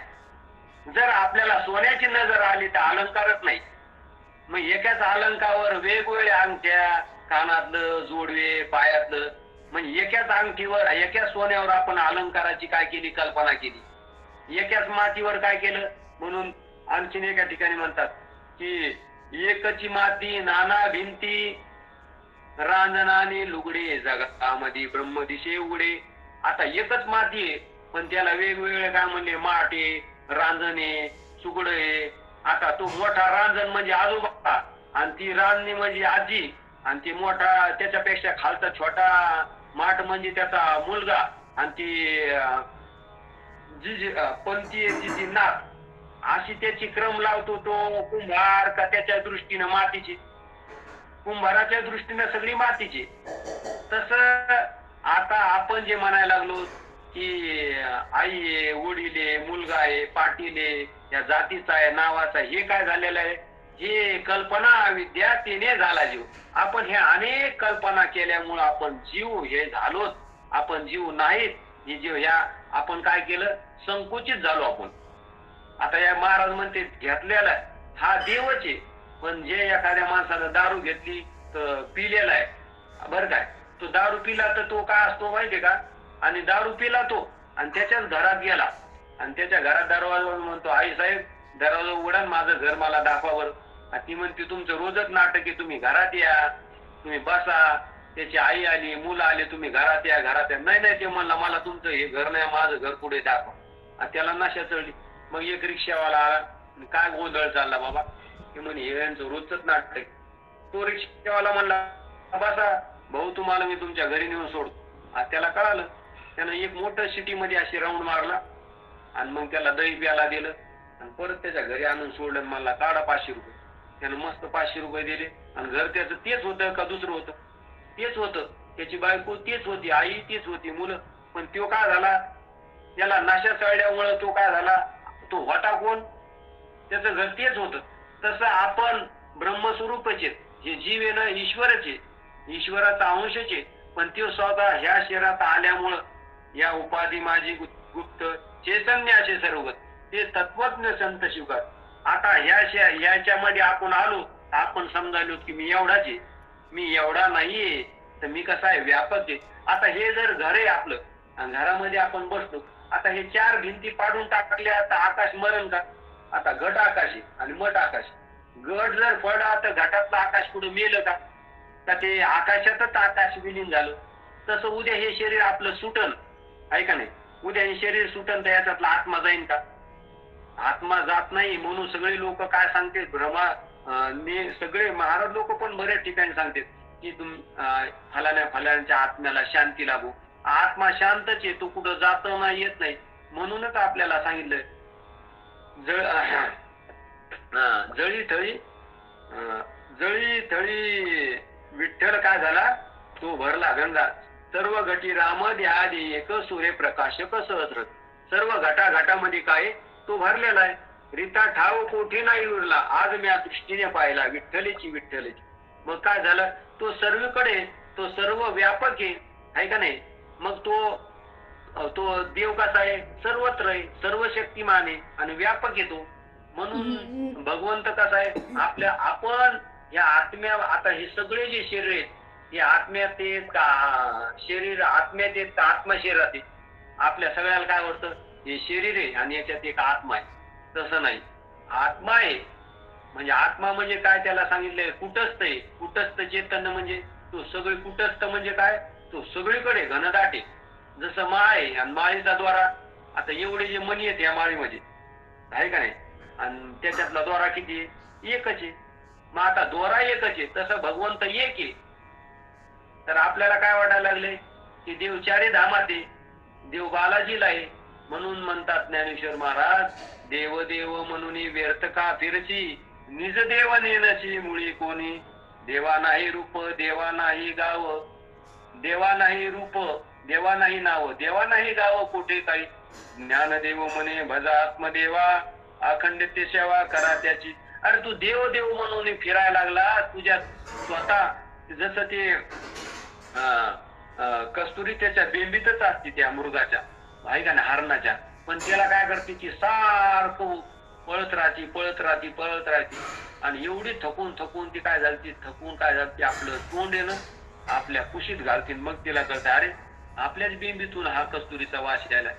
जर आपल्याला सोन्याची नजर आली तर अलंकारच नाही. मग एकाच अलंकावर वेगवेगळ्या अंगठ्या, कानातलं, जोडवे, पायातलं, म्हणजे एकाच अंगठीवर एकाच सोन्यावर आपण अलंकाराची काय केली, कल्पना केली. एकाच मातीवर काय केलं. म्हणून आणखीन एका ठिकाणी म्हणतात की एकची माती नाना भिंती, रांजणाने लुगडे जगामध्ये ब्रह्मदिशे उघडे. आता एकच माती आहे पण त्याला वेगवेगळे काय म्हणले, माटे, रांजणे, सुगडे. आता तो मोठा रांजण म्हणजे आजोबा, आणि ती रांजणी म्हणजे आजी, आणि ती मोठा त्याच्यापेक्षा खालचा छोटा माठ म्हणजे त्याचा मुलगा, आणि ती जी पंथी जी नाथ, अशी त्याची क्रम लावतो तो कुंभार. का त्याच्या दृष्टीनं मातीची, कुंभाराच्या दृष्टीनं सगळी मातीची. तस आता आपण जे म्हणायला लागलो की आई आहे, वडील आहे, मुलगा आहे, पाटील आहे, या जातीचा आहे, नावाचा, हे काय झालेलं आहे, हे कल्पना विद्यार्थीने झाला जीव. आपण हे अनेक कल्पना केल्यामुळे आपण जीव हे झालोच. आपण जीव नाहीत, हे जीव ह्या आपण काय केलं, संकुचित झालो आपण. आता या महाराज म्हणते घेतलेला हा देवच आहे, पण जे एखाद्या माणसानं दारू घेतली तर पिलेला आहे, बरं काय, तो दारू पिला तर तो काय असतो माहितीये का, आणि दारू पिला तो आणि त्याच्याच घरात गेला आणि त्याच्या घरात दरवाजा म्हणतो, आई साहेब दरवाजा उघडा, माझं घर मला दाखवावर. ती म्हणते तुमचं रोजच नाटक आहे, तुम्ही घरात या, तुम्ही बसा. त्याची आई आली, मुलं आले, तुम्ही घरात या, घरात या. नाही, ते म्हणला मला तुमचं हे घर नाही, माझं घर पुढे दाखवा. त्याला नशा चढली. मग एक रिक्षावाला आला, काय गोंधळ चालला बाबा, ते म्हणे हे यांचं रोजच नाटक. तो रिक्षावाला म्हणला बसा भाऊ, तुम्हाला मी तुमच्या घरी नेऊन सोडतो. त्याला कळालं. त्यानं एक मोठं सिटीमध्ये अशी राऊंड मारला आणि मग त्याला दही प्याला दिलं आणि परत त्याच्या घरी आणून सोडलं. मला काढा 500 रुपये. त्यानं मस्त 500 रुपये दिले आणि घर त्याचं तेच होतं का दुसरं होतं, तेच होतं. त्याची बायको तेच होती, आई तेच होती, मुलं. पण तो काय झाला, त्याला नशा चढल्यामुळं तो काय झाला, तो होता कोण, त्याचं घर तेच होतं. तसं आपण ब्रह्मस्वरूपच आहे, हे जीव आहे ना ईश्वरच आहे, ईश्वराचा अंशच आहे. पण तो स्वतः ह्या शरीरात आल्यामुळं या उपाधी माझी गुप्त चैतन्याचे सर्वगत, ते तत्वज्ञ संत शिवकार. आता ह्याच्यामध्ये आपण आलो, आपण समजालो की मी एवढाच आहे, मी एवढा नाहीये, तर मी कसा आहे, व्यापक आहे. आता हे जर घर आहे आपलं आणि घरामध्ये आपण बसलो, आता हे 4 भिंती पाडून टाकल्या तर आकाश मरण का. आता घट आकाश आहे आणि मठ आकाश. घट जर पडला तर घटातलं आकाश पुढे मेलं का, ते आकाशातच आकाश विलीन झालं. तसं उद्या हे शरीर आपलं सुटन, आहे का नाही, उद्या हे शरीर सुटन तर याच्यातला आत्मा जाईन का, आत्मा जात नाही. म्हणून सगळे लोक काय सांगते, सगळे महाराज लोक पण बऱ्याच ठिकाणी सांगतात की फलाण्या आत्म्याला शांती लाभो. आत्मा शांतच आहे, तो कुठं जात नाही, येत नाही. म्हणूनच आपल्याला सांगितलं जळी थळी विठ्ठल काय झाला, तो भरला गंगा. सर्व घटी राम ध्यादी एक सूर्यप्रकाशक सहस्र. सर्व घटाघटामध्ये काय तो भरलेला आहे. रीता ठाव कोठे नाही उरला, आज मी दृष्टीने पाहिला विठ्ठलीची. मग काय झालं, तो सर्वीकडे, तो सर्व व्यापक आहे का नाही. मग तो देव कसा आहे, सर्वत्र आहे, सर्व शक्तिमान आहे आणि व्यापक आहे तो. म्हणून भगवंत कसा आहे, आपण या आत्म्या, आता हे सगळे जे शरीर आहेत हे आत्म्यात येत का, शरीर आत्म्यात येत का, आत्मा शरीरात येत. आपल्या सगळ्याला काय वाटतं, हे शरीर आहे आणि याच्यात एक आत्मा आहे. तसं नाही, आत्मा आहे म्हणजे आत्मा म्हणजे काय, त्याला सांगितलंय कुटस्थ आहे. कुटस्थ चेतन म्हणजे तो सगळे, कुटस्थ म्हणजे काय, तो सगळीकडे घनदाट आहे. जसं माळ आहे आणि माळीचा द्वारा, आता एवढे जे मणी आहेत या माळीमध्ये, आहे का नाही, आणि त्याच्यातला दोरा किती आहे, एकच आहे. मग आता दोरा एकच आहे, तसं भगवंत एक आहे. तर आपल्याला काय वाटायला लागले की देव 4 धामात आहे, देव बालाजीला आहे, म्हणून म्हणतात ज्ञानेश्वर महाराज, देव देव म्हणून व्यर्थ का फिरची, निज देव नेनची मुळी कोणी, देवा नाही रूप देवा नाही गाव, देवा नाही रूप देवा नाही नाव, देवा नाही गाव कुठे काही, ज्ञानदेव म्हणे भजा आत्मदेवा, अखंडित सेवा करा त्याची. अरे तू देव देव म्हणून फिरायला लागला तुझ्या स्वतः, जसं ते कस्तुरी त्याच्या बेंबीतच असते त्या मृगाच्या, आहे का ना, हरणाच्या, पण त्याला काय करते की सारखं पळत राहते पळत राहते पळत राहते, आणि एवढी थकून थकून ती काय झाली, थकून काय झाली, आपलं तोंड आहे ना आपल्या कुशीत घालते. मग तिला कळतं अरे आपल्याच बिंबीतून हा कस्तुरीचा वास यायला,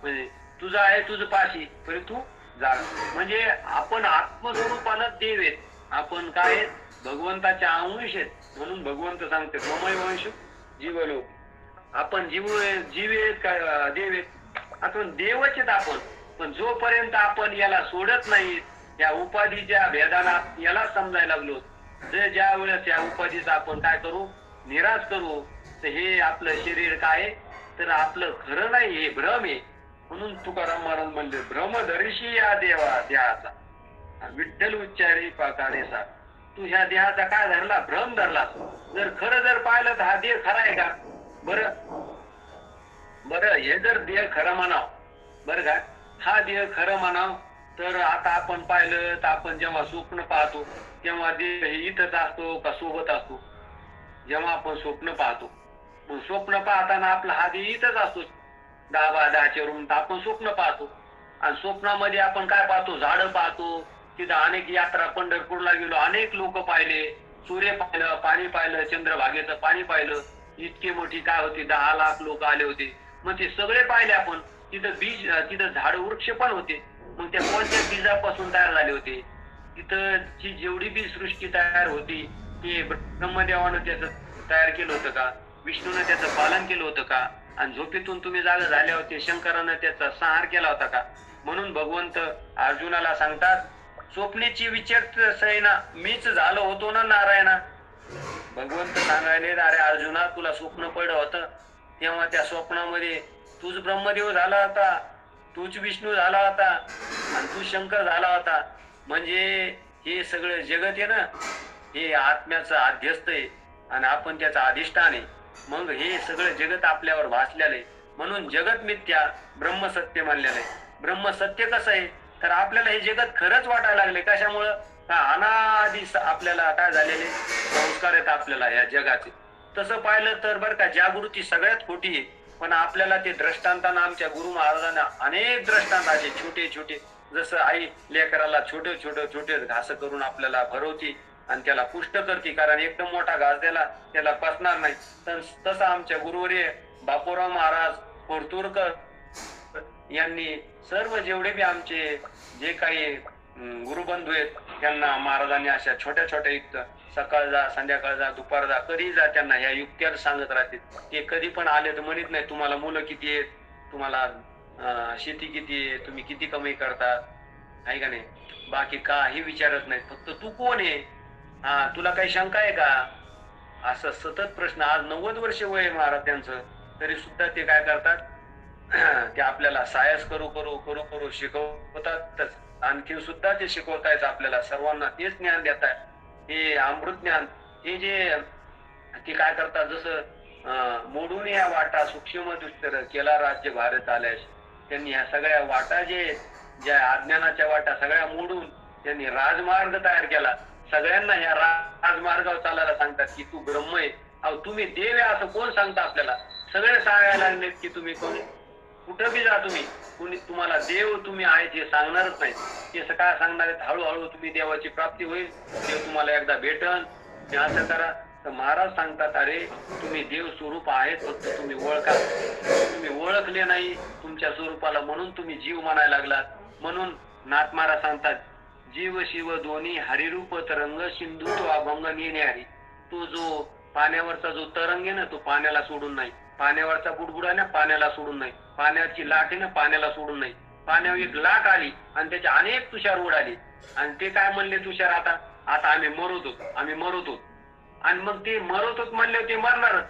म्हणजे तुझा आहे तुझं पाशी तरी तू जा. म्हणजे आपण आत्मस्वरूपानं देव आहेत, आपण काय आहेत, भगवंताच्या अंश आहेत. म्हणून भगवंत सांगते ममय वंश जीवलो, आपण जीव आहेत का देव आहेत, आपण देवच आहेत आपण. पण जोपर्यंत आपण याला सोडत नाही, या उपाधीच्या भेदाना याला समजायला लागलो, ज्या वेळेस या उपाधीचा आपण काय करू, निराश करू, तर हे आपलं शरीर काय तर आपलं खरं नाही, हे भ्रम आहे. म्हणून तुकाराम महाराज म्हणले भ्रमदर्शी या देवा देहाचा, विठ्ठल उच्चारी पाकारेसा. तू ह्या देहाचा काय धरला, भ्रम धरला. जर खरं जर पाहिलं तर हा देह खरा आहे का, बरं हे जर देह खरं म्हणाव, बरं का, हा देह खरं म्हणाव, तर आता आपण पाहिलं तर आपण जेव्हा स्वप्न पाहतो तेव्हा देह इथंच असतो का सोबत असतो. जेव्हा आपण स्वप्न पाहतो, मग स्वप्न पाहताना आपला हा देह इथंच असतो, 10 रूम आपण स्वप्न पाहतो. आणि स्वप्नामध्ये आपण काय पाहतो, झाडं पाहतो, तिथं अनेक यात्रा, पंढरपूरला गेलो अनेक लोक पाहिले, सूर्य पाहिलं, पाणी पाहिलं, चंद्रभागेचं पाणी पाहिलं, इतकी मोठी काय होती, 10 लाख लोक आले होते. मग ते सगळे पाहिले आपण. तिथं बीज, तिथं झाड वृक्ष पण होते. मग त्या कोणत्या बीजापासून तयार झाले होते, तिथंची जेवढी बी सृष्टी तयार होती ते ब्रह्मदेवानं त्याचं तयार केलं होतं का, विष्णूनं त्याचं पालन केलं होतं का, आणि झोपेतून तुम्ही जागा झाले होते, शंकरानं त्याचा संहार केला होता का. म्हणून भगवंत अर्जुनाला सांगतात, स्वप्नेची विचार सैना मीच झालो होतो ना नारायणा. भगवंत सांगायले अरे अर्जुना, तुला स्वप्न पडलं होतं, तेव्हा त्या स्वप्नामध्ये तूच ब्रह्मदेव झाला होता, तूच विष्णू झाला होता, आणि तू शंकर झाला होता. म्हणजे हे सगळं जगत आहे ना, हे आत्म्याचं आध्यस्त आहे आणि आपण त्याचा अधिष्ठान आहे. मग हे सगळं जगत आपल्यावर भासलेलं आहे. म्हणून जगत मिथ्या, ब्रह्म सत्य मानलेलं आहे. ब्रह्म सत्य कसं आहे, तर आपल्याला हे जगत खरंच वाटायला लागले. कशामुळं, अनादी आपल्याला काय झालेले संस्कार आहेत आपल्याला या जगाचे. तसं पाहिलं तर बरं का, जागृती सगळ्यात खोटी आहे, पण आपल्याला ते दृष्टांताना आमच्या गुरु महाराजांना अनेक दृष्टांत असे छोटे छोटे, जसं आई लेकराला छोटे छोटे छोटे घास करून आपल्याला भरवती आणि त्याला पुष्ट करते, कारण एकदम मोठा घास दिला त्याला पचणार नाही. तसं आमच्या गुरुवर्य बापूराव महाराज कोरतूरकर यांनी सर्व जेवढे बी आमचे जे काही गुरुबंधू आहेत त्यांना महाराजांनी अशा छोट्या छोट्या युक्त, सकाळ जा संध्याकाळ जा दुपार जा कधी जा, त्यांना ह्या युक्त्या सांगत राहतील. ते कधी पण आले तर म्हणत नाही तुम्हाला मुलं किती आहेत, तुम्हाला शेती किती आहे, तुम्ही किती कमाई करतात, आहे का नाही, बाकी काही विचारत नाही. फक्त तू कोण आहे, तुला काही शंका आहे का, असं सतत प्रश्न. आज 90 वर्ष वय आहे महाराज त्यांचं, तरी सुद्धा ते काय करतात, ते आपल्याला सायस करू करू करू करू शिकवतातच. आणखी सुद्धा ते शिकवतायच आपल्याला सर्वांना, तेच ज्ञान देत आहे, हे अमृत ज्ञान. हे जे ते काय करतात, जसं मोडून या वाटा सूक्ष्म दुष्कर केला राज्य भारत आल्यास, त्यांनी ह्या सगळ्या वाटा ज्या अज्ञानाच्या वाटा सगळ्या मोडून त्यांनी राजमार्ग तयार केला. सगळ्यांना ह्या राजमार्गावर चालायला सांगतात की तू ब्रह्म आहे. अहो तुम्ही देव आहे असं कोण सांगता आपल्याला, सगळे सांगायला लागलेत की तुम्ही कोणी, कुठं बी जा तुम्ही, कुणी तुम्हाला देव तुम्ही आहेत हे सांगणारच नाही. ते काय सांगणार आहेत, हळूहळू तुम्ही देवाची प्राप्ती होईल, देव तुम्हाला एकदा भेटन, असं करा. तर महाराज सांगतात अरे तुम्ही देव स्वरूप आहेत, फक्त तुम्ही ओळखा. तुम्ही ओळखले नाही तुमच्या स्वरूपाला, म्हणून तुम्ही जीव म्हणायला लागलात. म्हणून नाथ महाराज सांगतात, जीव शिव दोन्ही हरिरूप तरंग सिंधू तो अभंग नेणे हरी. तो जो पाण्यावरचा जो तरंग आहे ना, तो पाण्याला सोडून नाही. पाण्यावरचा बुडबुडा ना पाण्याला सोडून नाही. पाण्याची लाट आहे ना पाण्याला सोडून नाही. पाण्यावर एक लाट आली आणि त्याचे अनेक तुषार उडाले, आणि ते काय म्हणले तुषार, आता आम्ही मरतो. आणि मग ते मरतोच म्हणले ते मरणारच.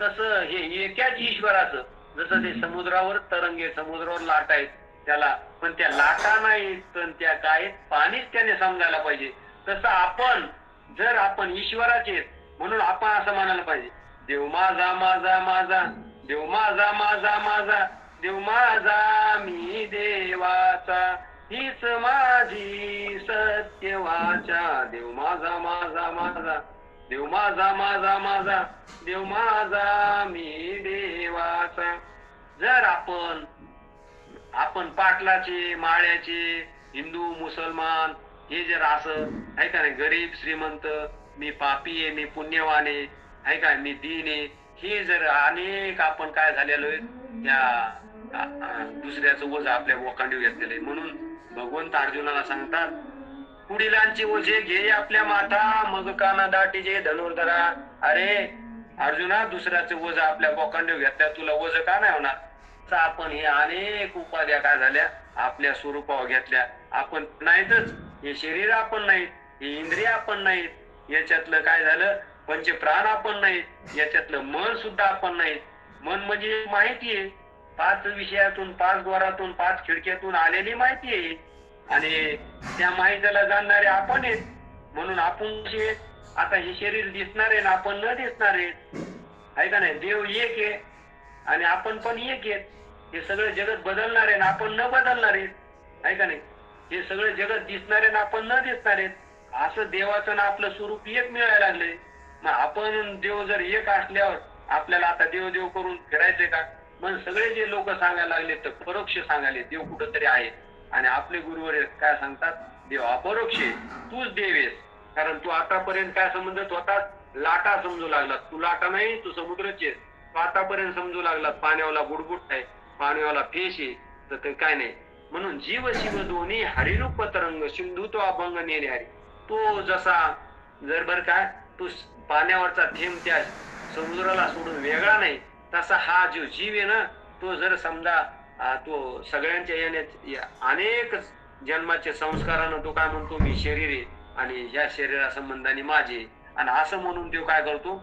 तसं हे एकाच ईश्वराचं जसं ते समुद्रावर तरंगे, समुद्रावर लाटा आहेत त्याला, पण त्या लाटा नाहीत पण त्या काय आहेत, पाणीच त्याने समजायला पाहिजे. तसं आपण जर आपण ईश्वराचे आहेत, म्हणून आपण असं म्हणायला पाहिजे, देव माझा माझा माझा, देव माझा माझा माझा, देव माझा मी देवाचा, हीच माझी सत्य वाचा, देव माझा माझा माझा, देव माझा माझा माझा, देव माझा मी देवाचा. जर आपण पाटलाचे, माळ्याचे, हिंदू मुसलमान हे जर असं आहे का नाही, गरीब श्रीमंत, मी पापी आहे, मी पुण्यवान आहे का, मी दीन आहे, हे जर अनेक आपण काय झालेलो आहे त्या दुसऱ्याचं ओझ आपल्या बोकांडी घेतलेलं आहे. म्हणून भगवंत अर्जुनाला सांगतात, पुढीलांचे ओझे घे आपल्या माथा, मग काना दाटीचे धनुर्धरा. अरे अर्जुना, दुसऱ्याचं ओझ आपल्या बोकांडी घेतल्या, तुला ओझ का नाही होणार? आपण हे अनेक उपाध्या काय झाल्या आपल्या स्वरूपावर घेतल्या. आपण नाहीतच, हे शरीर आपण नाहीत, हे इंद्रिय आपण नाहीत, याच्यातलं काय झालं पंचप्राण आपण नाहीत, याच्यातलं मन सुद्धा आपण नाहीत. मन म्हणजे माहिती आहे, 5 विषयातून, 5 द्वारातून, 5 खिडक्यातून आलेली माहिती आहे, आणि त्या माहितीला जाणणारे आपण आहेत. म्हणून आपण जे आता हे शरीर दिसणार आहे ना, आपण न दिसणार आहे का नाही. देव एक आहे आणि आपण पण एक आहेत. हे सगळं जगत बदलणार आहे ना, आपण न बदलणार आहे का नाही. हे सगळं जगत दिसणार आहे ना, आपण न दिसणार आहेत. असं देवाचं ना आपलं स्वरूप एक मिळायला लागले. मग आपण देव जर एक असल्यावर आपल्याला आता देव देव करून फिरायचंय का? मग सगळे जे लोक सांगायला लागले तर परोक्ष सांगायले देव कुठंतरी आहे. आणि आपले गुरुवर काय सांगतात, देव अपरोक्ष आहे, तूच देव आहेस. कारण तू आतापर्यंत काय समजत होता, लाटा समजू लागला. तू लाटा नाही, तू समुद्रच आहेस. तू आतापर्यंत समजू लागला पाण्यावाला बुडबुड आहे, पाण्यावाला फेस आहे, तर ते काय नाही. म्हणून जीव शिव दोन्ही हरिरूप तरंग, सिंधू तो अभंग नेणे हरी. तो जसा जर बर काय तो पाण्यावरचा थेंब त्या समुद्राला सोडून वेगळा नाही, तसा हा जो जीव आहे ना, तो जर समजा तो सगळ्यांच्या येण्यात अनेक जन्माचे संस्कारानं तो काय म्हणतो, मी शरीर आहे आणि या शरीरा संबंधाने माझे, आणि असं म्हणून तो काय करतो,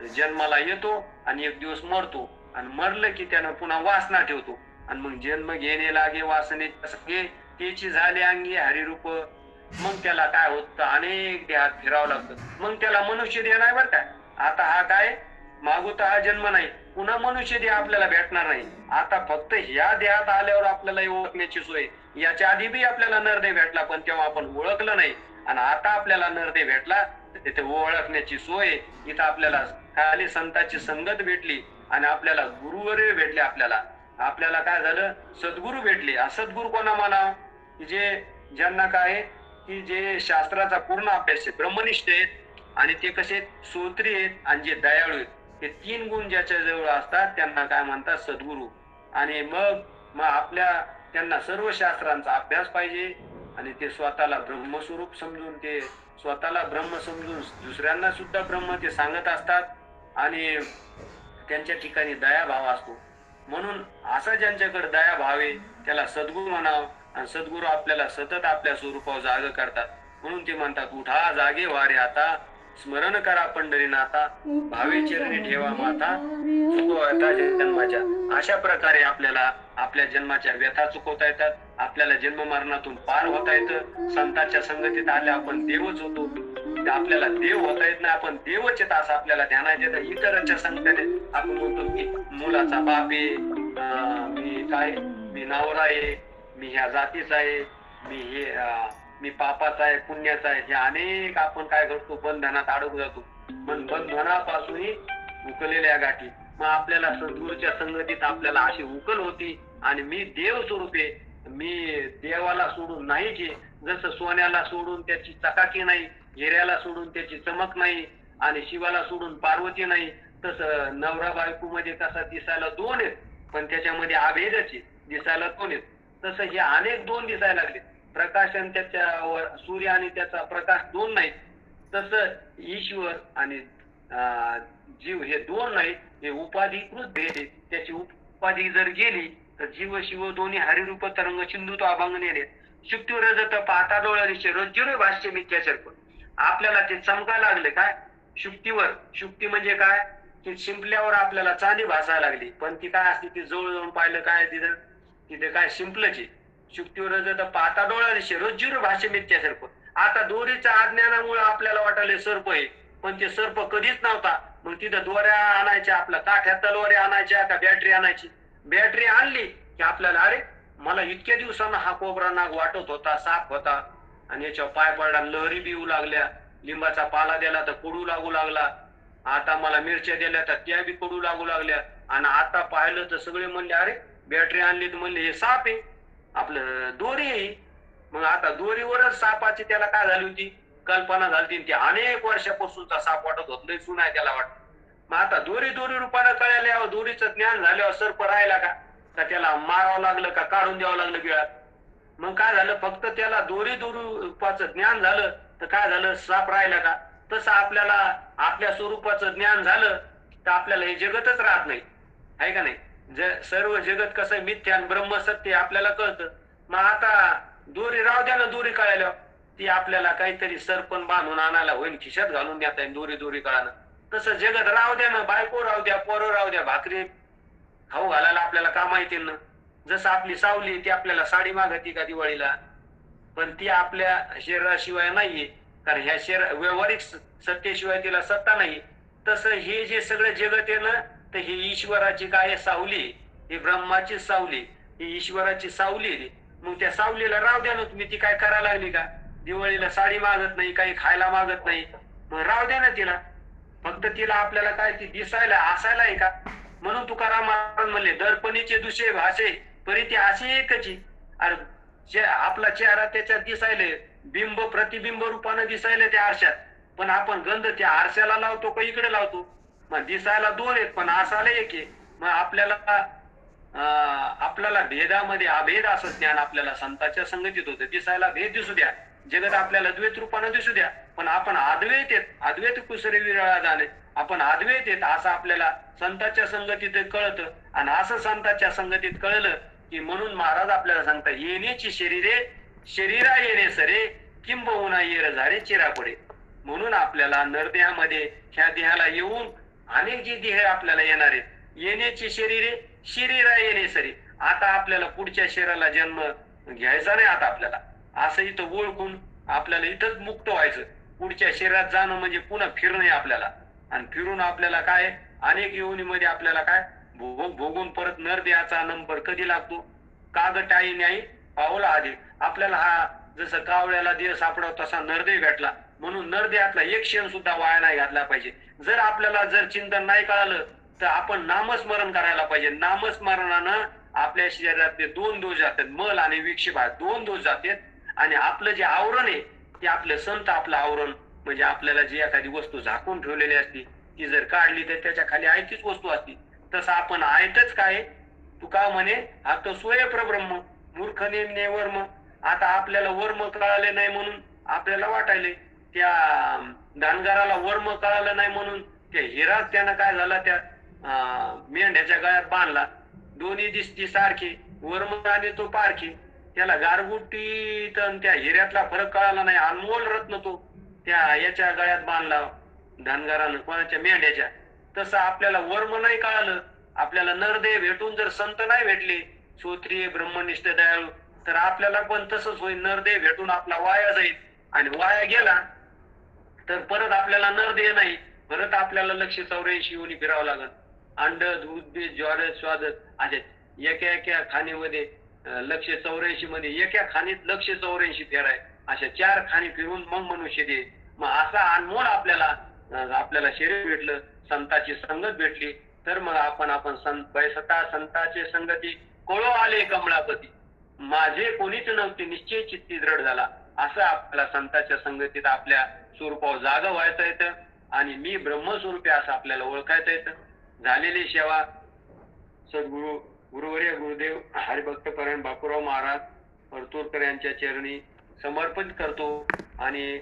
जन्माला येतो आणि एक दिवस मरतो, आणि मरलं की त्यानं पुन्हा वासना ठेवतो, आणि मग जन्म घेणे लागे वासने सगळे त्याची झाले अंगी हरिरूप. मग त्याला काय होतं, अनेक देहात फिरावं लागतं. मग त्याला मनुष्य देह नाही बरं काय. आता हा काय मागोता हा जन्म नाही, पुन्हा मनुष्य देह आपल्याला भेटणार नाही. आता फक्त ह्या देहात आल्यावर आपल्याला ओळखण्याची सोय. याच्या आधी बी आपल्याला नरदेह भेटला, पण तेव्हा आपण ओळखलं नाही. आणि आता आपल्याला नरदेह भेटला, तिथे ओळखण्याची सोय. इथं आपल्याला खाली संतांची संगत भेटली, आणि आपल्याला गुरुवर भेटले. आपल्याला काय झालं, सद्गुरू भेटले. सद्गुरू कोणा म्हणा, की ज्यांना काय की जे शास्त्राचा पूर्ण अभ्यास आहे, ब्रह्मनिष्ठ आहेत, आणि ते कसे श्रोत्री आहेत आणि जे दयाळू आहेत. हे 3 गुण ज्याच्या जवळ असतात त्यांना काय म्हणतात, सद्गुरू. आणि मग आपल्या त्यांना सर्व शास्त्रांचा अभ्यास पाहिजे, आणि ते स्वतःला ब्रह्मस्वरूप समजून, ते स्वतःला ब्रह्म समजून दुसऱ्यांना सुद्धा ब्रह्म ते सांगत असतात, आणि त्यांच्या ठिकाणी दयाभाव असतो. म्हणून असा ज्यांच्याकडे दयाभाव आहे त्याला सद्गुरू म्हणावं. आणि सद्गुरू आपल्याला सतत आपल्या स्वरूपावर जाग करतात. म्हणून ते म्हणतात, उठा जागे वारे आता, स्मरण करा पंढरीनाथा, भावे चरणी ठेवा माता, चुकवता जन्माच्या. अशा प्रकारे आपल्याला आपल्या जन्माच्या व्यथा चुकवता येतात. आपल्याला जन्म मरणातून पार होता येतं. संतांच्या संगतीत आले आपण देवच होतो. आपल्याला देव होता येत नाही, आपण देवच येत असं आपल्याला ध्यानात येतं. इतरांच्या संगतीने आपण म्हणतो की मुलाचा बाप आहे, मी नवरा आहे, मी ह्या जातीचा आहे, मी पापाचा आहे, पुण्याचा आहे. हे अनेक आपण काय करतो, बंधनात अडकून जातो. पण बंधनापासून उकलेल्या गाठी. मग आपल्याला सद्गुरूच्या संगतीत आपल्याला अशी उकल होती, आणि मी देव स्वरूपे, मी देवाला सोडून नाही की, जसं सोन्याला सोडून त्याची चकाकी नाही, हिऱ्याला सोडून त्याची चमक नाही, आणि शिवाला सोडून पार्वती नाही, तसं नवरा बायको मध्ये कसा दिसायला 2 आहेत, पण त्याच्यामध्ये अभेदच आहे, दिसायला 2 आहेत. तसं हे अनेक 2 दिसायला लागले. प्रकाश आणि त्याच्या सूर्य आणि त्याचा प्रकाश 2 नाहीत. तसं ईश्वर आणि जीव हे 2 नाहीत, हे उपाधीकृत भेद आहे. त्याची उपाधी जर गेली तर जीव शिव दोन्ही हरिरूप तरंग, सिंधू तो अभंग नेले. शुक्ती रजत पाहता डोळ्या दिशे रज्जुरे भाष्य मिथ्याचर्प. आपल्याला ते चमका लागले काय शुक्तीवर. शुक्ती म्हणजे काय, ती शिंपल्यावर आपल्याला चांदी भासायला लागली, पण ती काय असते, ती जवळ जाऊन पाहिलं काय तिथं, तिथे काय शिंपलंच आहे. शुक्तीवर जर पाहता डोळा दिसे रोजीर भाषे मिथ्यासारखं. आता दोरीच्या अज्ञानामुळे आपल्याला वाटायला सर्प आहे, पण ते सर्प कधीच नव्हता. मग तिथं दोऱ्या आणायच्या, आपल्या काठ्या तलवारी आणायच्या का बॅटरी आणायची. बॅटरी आणली की आपल्याला अरे मला इतक्या दिवसांना हा कोबरा नाग वाटत होता, साप होता, आणि याच्यावर पाय पडला, लहरी बी येऊ लागल्या, लिंबाचा पाला दिला तर कडू लागू लागला, आता मला मिरच्या दिल्या तर त्या बी कडू लागू लागल्या, आणि आता पाहिलं तर सगळे म्हणले अरे बॅटरी आणली तर म्हणले हे साप आहे, आपलं दोरी आहे. मग आता दोरीवरच सापाची त्याला काय झाली होती कल्पना झाली, ती अनेक वर्षापासूनचा साप वाटत होत नाही, सुनाय त्याला वाटत. मग आता दोरी दोरी रूपानं कळल्यावर, दोरीचं ज्ञान झाल्यावर सर्प राहिला का त्याला मारावं लागलं का काढून द्यावं लागलं बिळात. मग काय झालं, फक्त त्याला दोरी दोरी रूपाचं ज्ञान झालं तर काय झालं, साप राहिला का. तसं आपल्याला आपल्या स्वरूपाचं ज्ञान झालं तर आपल्याला हे जगतच राहत नाही, आहे का नाही. सर्व जगत कसं मिथ्या आणि ब्रह्म सत्य आपल्याला कळतं. मग आता दोरी राहू द्या ना, दोरी कळाल्या ती आपल्याला काहीतरी सरपण बांधून आणायला होईल, खिशात घालून देता येईल दोरी दोरी कळानं. तसं जगत राहू द्या ना, बायको राहू द्या, पोरं राहू द्या, भाकरी खाऊ घालायला आपल्याला का माहिती ना. जसं आपली सावली ती आपल्याला साडी मागती का दिवाळीला, पण ती आपल्या शरीराशिवाय नाहीये, कारण ह्या व्यवहारिक सत्तेशिवाय तिला सत्ता नाही. तसं हे जे सगळं जगत आहे ना, तर ही ईश्वराची काय सावली, ही ब्रह्माची सावली, ही ईश्वराची सावली. मग त्या सावलीला राहू द्या ना तुम्ही, ती काय करायला लागली का, दिवाळीला साडी मागत नाही, काही खायला मागत नाही, मग राहू द्या ना तिला. फक्त तिला आपल्याला काय ती दिसायला असायला आहे का. म्हणून तुकाराम महाराज म्हणले दर्पणीचे दुसरे भाषे परी ती अशी एकची. अरे आपला चेहरा त्याच्यात दिसायले, बिंब प्रतिबिंब रूपानं दिसायले त्या आरशात, पण आपण गंध त्या आरशाला लावतो का इकडे लावतो. मग दिसायला दोन आहेत पण असायला एक आहे. मग आपल्याला भेदामध्ये अभेद असं ज्ञान आपल्याला संतांच्या संगतीत होतं. दिसायला भेद दिसू द्या, जगत आपल्याला द्वैत रूपानं दिसू द्या, पण आपण अद्वैत आहेत, अद्वैत कुसरे विरळा जाणे, आपण अद्वैत आहेत असं आपल्याला संतांच्या संगतीत कळतं. आणि असं संतांच्या संगतीत कळलं की म्हणून महाराज आपल्याला सांगतात, येण्याची शरीरे शरीरा येणे सरे, किंबहुना येर झारे चिरा पडे. म्हणून आपल्याला नरदेहामध्ये ह्या देहाला येऊन अनेक जे देह आपल्याला येणार आहेत, येण्याची शरीरे शरीरा येणे सरे. आता आपल्याला पुढच्या शरीराला जन्म घ्यायचा नाही. आता आपल्याला असं इथं ओळखून आपल्याला इथंच मुक्त व्हायचं. पुढच्या शरीरात जाणं म्हणजे पुन्हा फिरणं आपल्याला, आणि फिरून आपल्याला काय अनेक योनीमध्ये आपल्याला काय भोगून परत नरदेहाचा नंबर कधी लागतो, कागटाई नाही पावला आधी. आपल्याला हा जसं कावळ्याला देह सापडव तसा नरदेह भेटला, म्हणून नरदेहातला एक क्षण सुद्धा वाया नाही घातला पाहिजे. जर आपल्याला जर चिंतन नाही कळालं तर आपण नामस्मरण करायला पाहिजे. नामस्मरणानं आपल्या शरीरातले दोन दोष जातात, मल आणि विक्षेप दोन दोष जातात. आणि आपलं जे आवरण आहे ते आपलं संत आपलं आवरण, म्हणजे आपल्याला जी एखादी वस्तू झाकून ठेवलेली असती ती जर काढली तर त्याच्या खाली आयतीच वस्तू असती. तसं आपण आयतच काय, तू का म्हणे आता स्वय प्रब्रह्म मूर्ख नेमणे वर्म. आता आपल्याला वर्म कळाले नाही म्हणून आपल्याला वाटायले, त्या धनगराला वर्म कळालं नाही म्हणून त्या हिरात त्यानं काय झाला, त्या मेंढ्याच्या गळ्यात बांधला. दोन्ही दिसती सारखी, वर्म आणि तो पारखी. त्याला गारगुटी तर त्या हिऱ्यातला फरक कळाला नाही, अनमोल रत्न तो त्या याच्या गळ्यात बांधला धनगरानं, कोणाच्या मेंढ्याच्या. तसं आपल्याला वर्म नाही कळालं, आपल्याला नरदेह भेटून जर संत नाही भेटले श्रोत्रिय ब्रह्मनिष्ठ दयाळू, तर आपल्याला पण तसंच होईल, नरदेह भेटून आपला वाया जाईल. आणि वाया गेला तर परत आपल्याला नरदेह नाही, परत आपल्याला 184 योनी फिरावं लागल. अंड दूध बीज ज्वार स्वाद असे एका एका खाणीमध्ये 184 मध्ये एका खाणीत 184 फेराय, अशा 4 खाणी फिरून मग मनुष्य दे. मग असा अनमोल आपल्याला शरीर भेटलं, संताची संगत भेटली, तर मग आपण संताचे संगती कोळो आले कमळापती, माझे कोणीच नव्हते निश्चय चित्ती दृढ झाला. असं आपल्याला संताच्या संगतीत आपल्या स्वरूपावर जागा व्हायचं येतं, आणि मी ब्रह्मस्वरूपी असं आपल्याला ओळखायचं येतं. झालेली सेवा सद्गुरु गुरुवर्य गुरुदेव हरिभक्त परायण बापूराव महाराज परतूरकर यांच्या चरणी समर्पित करतो. आणि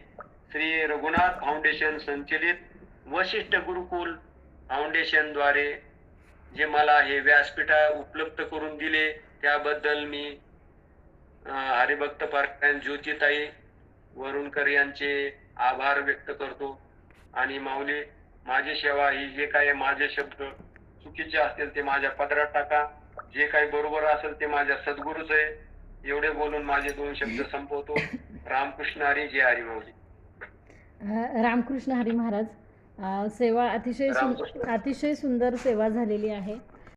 श्री रघुनाथ फाउंडेशन संचलित वशिष्ठ गुरुकुल फाउंडेशन द्वारे जे मला हे व्यासपीठ उपलब्ध करून दिले त्याबद्दल मी हरिभक्त परायण ज्योतिताई वरुणकर यांचे आभार व्यक्त करतो. आणि माऊली माझी सेवा ही जे काही माझे शब्द चुकीचे असतील ते माझ्या पदरात टाका, जे काही बरोबर असेल ते माझ्या सद्गुरूच आहे. एवढे बोलून माझे 2 शब्द संपवतो. रामकृष्ण हरी, जय हरी माऊली. रामकृष्ण हरी महाराज. सेवा अतिशय रामकृष्ण. अतिशय सुंदर सेवा झालेली आहे.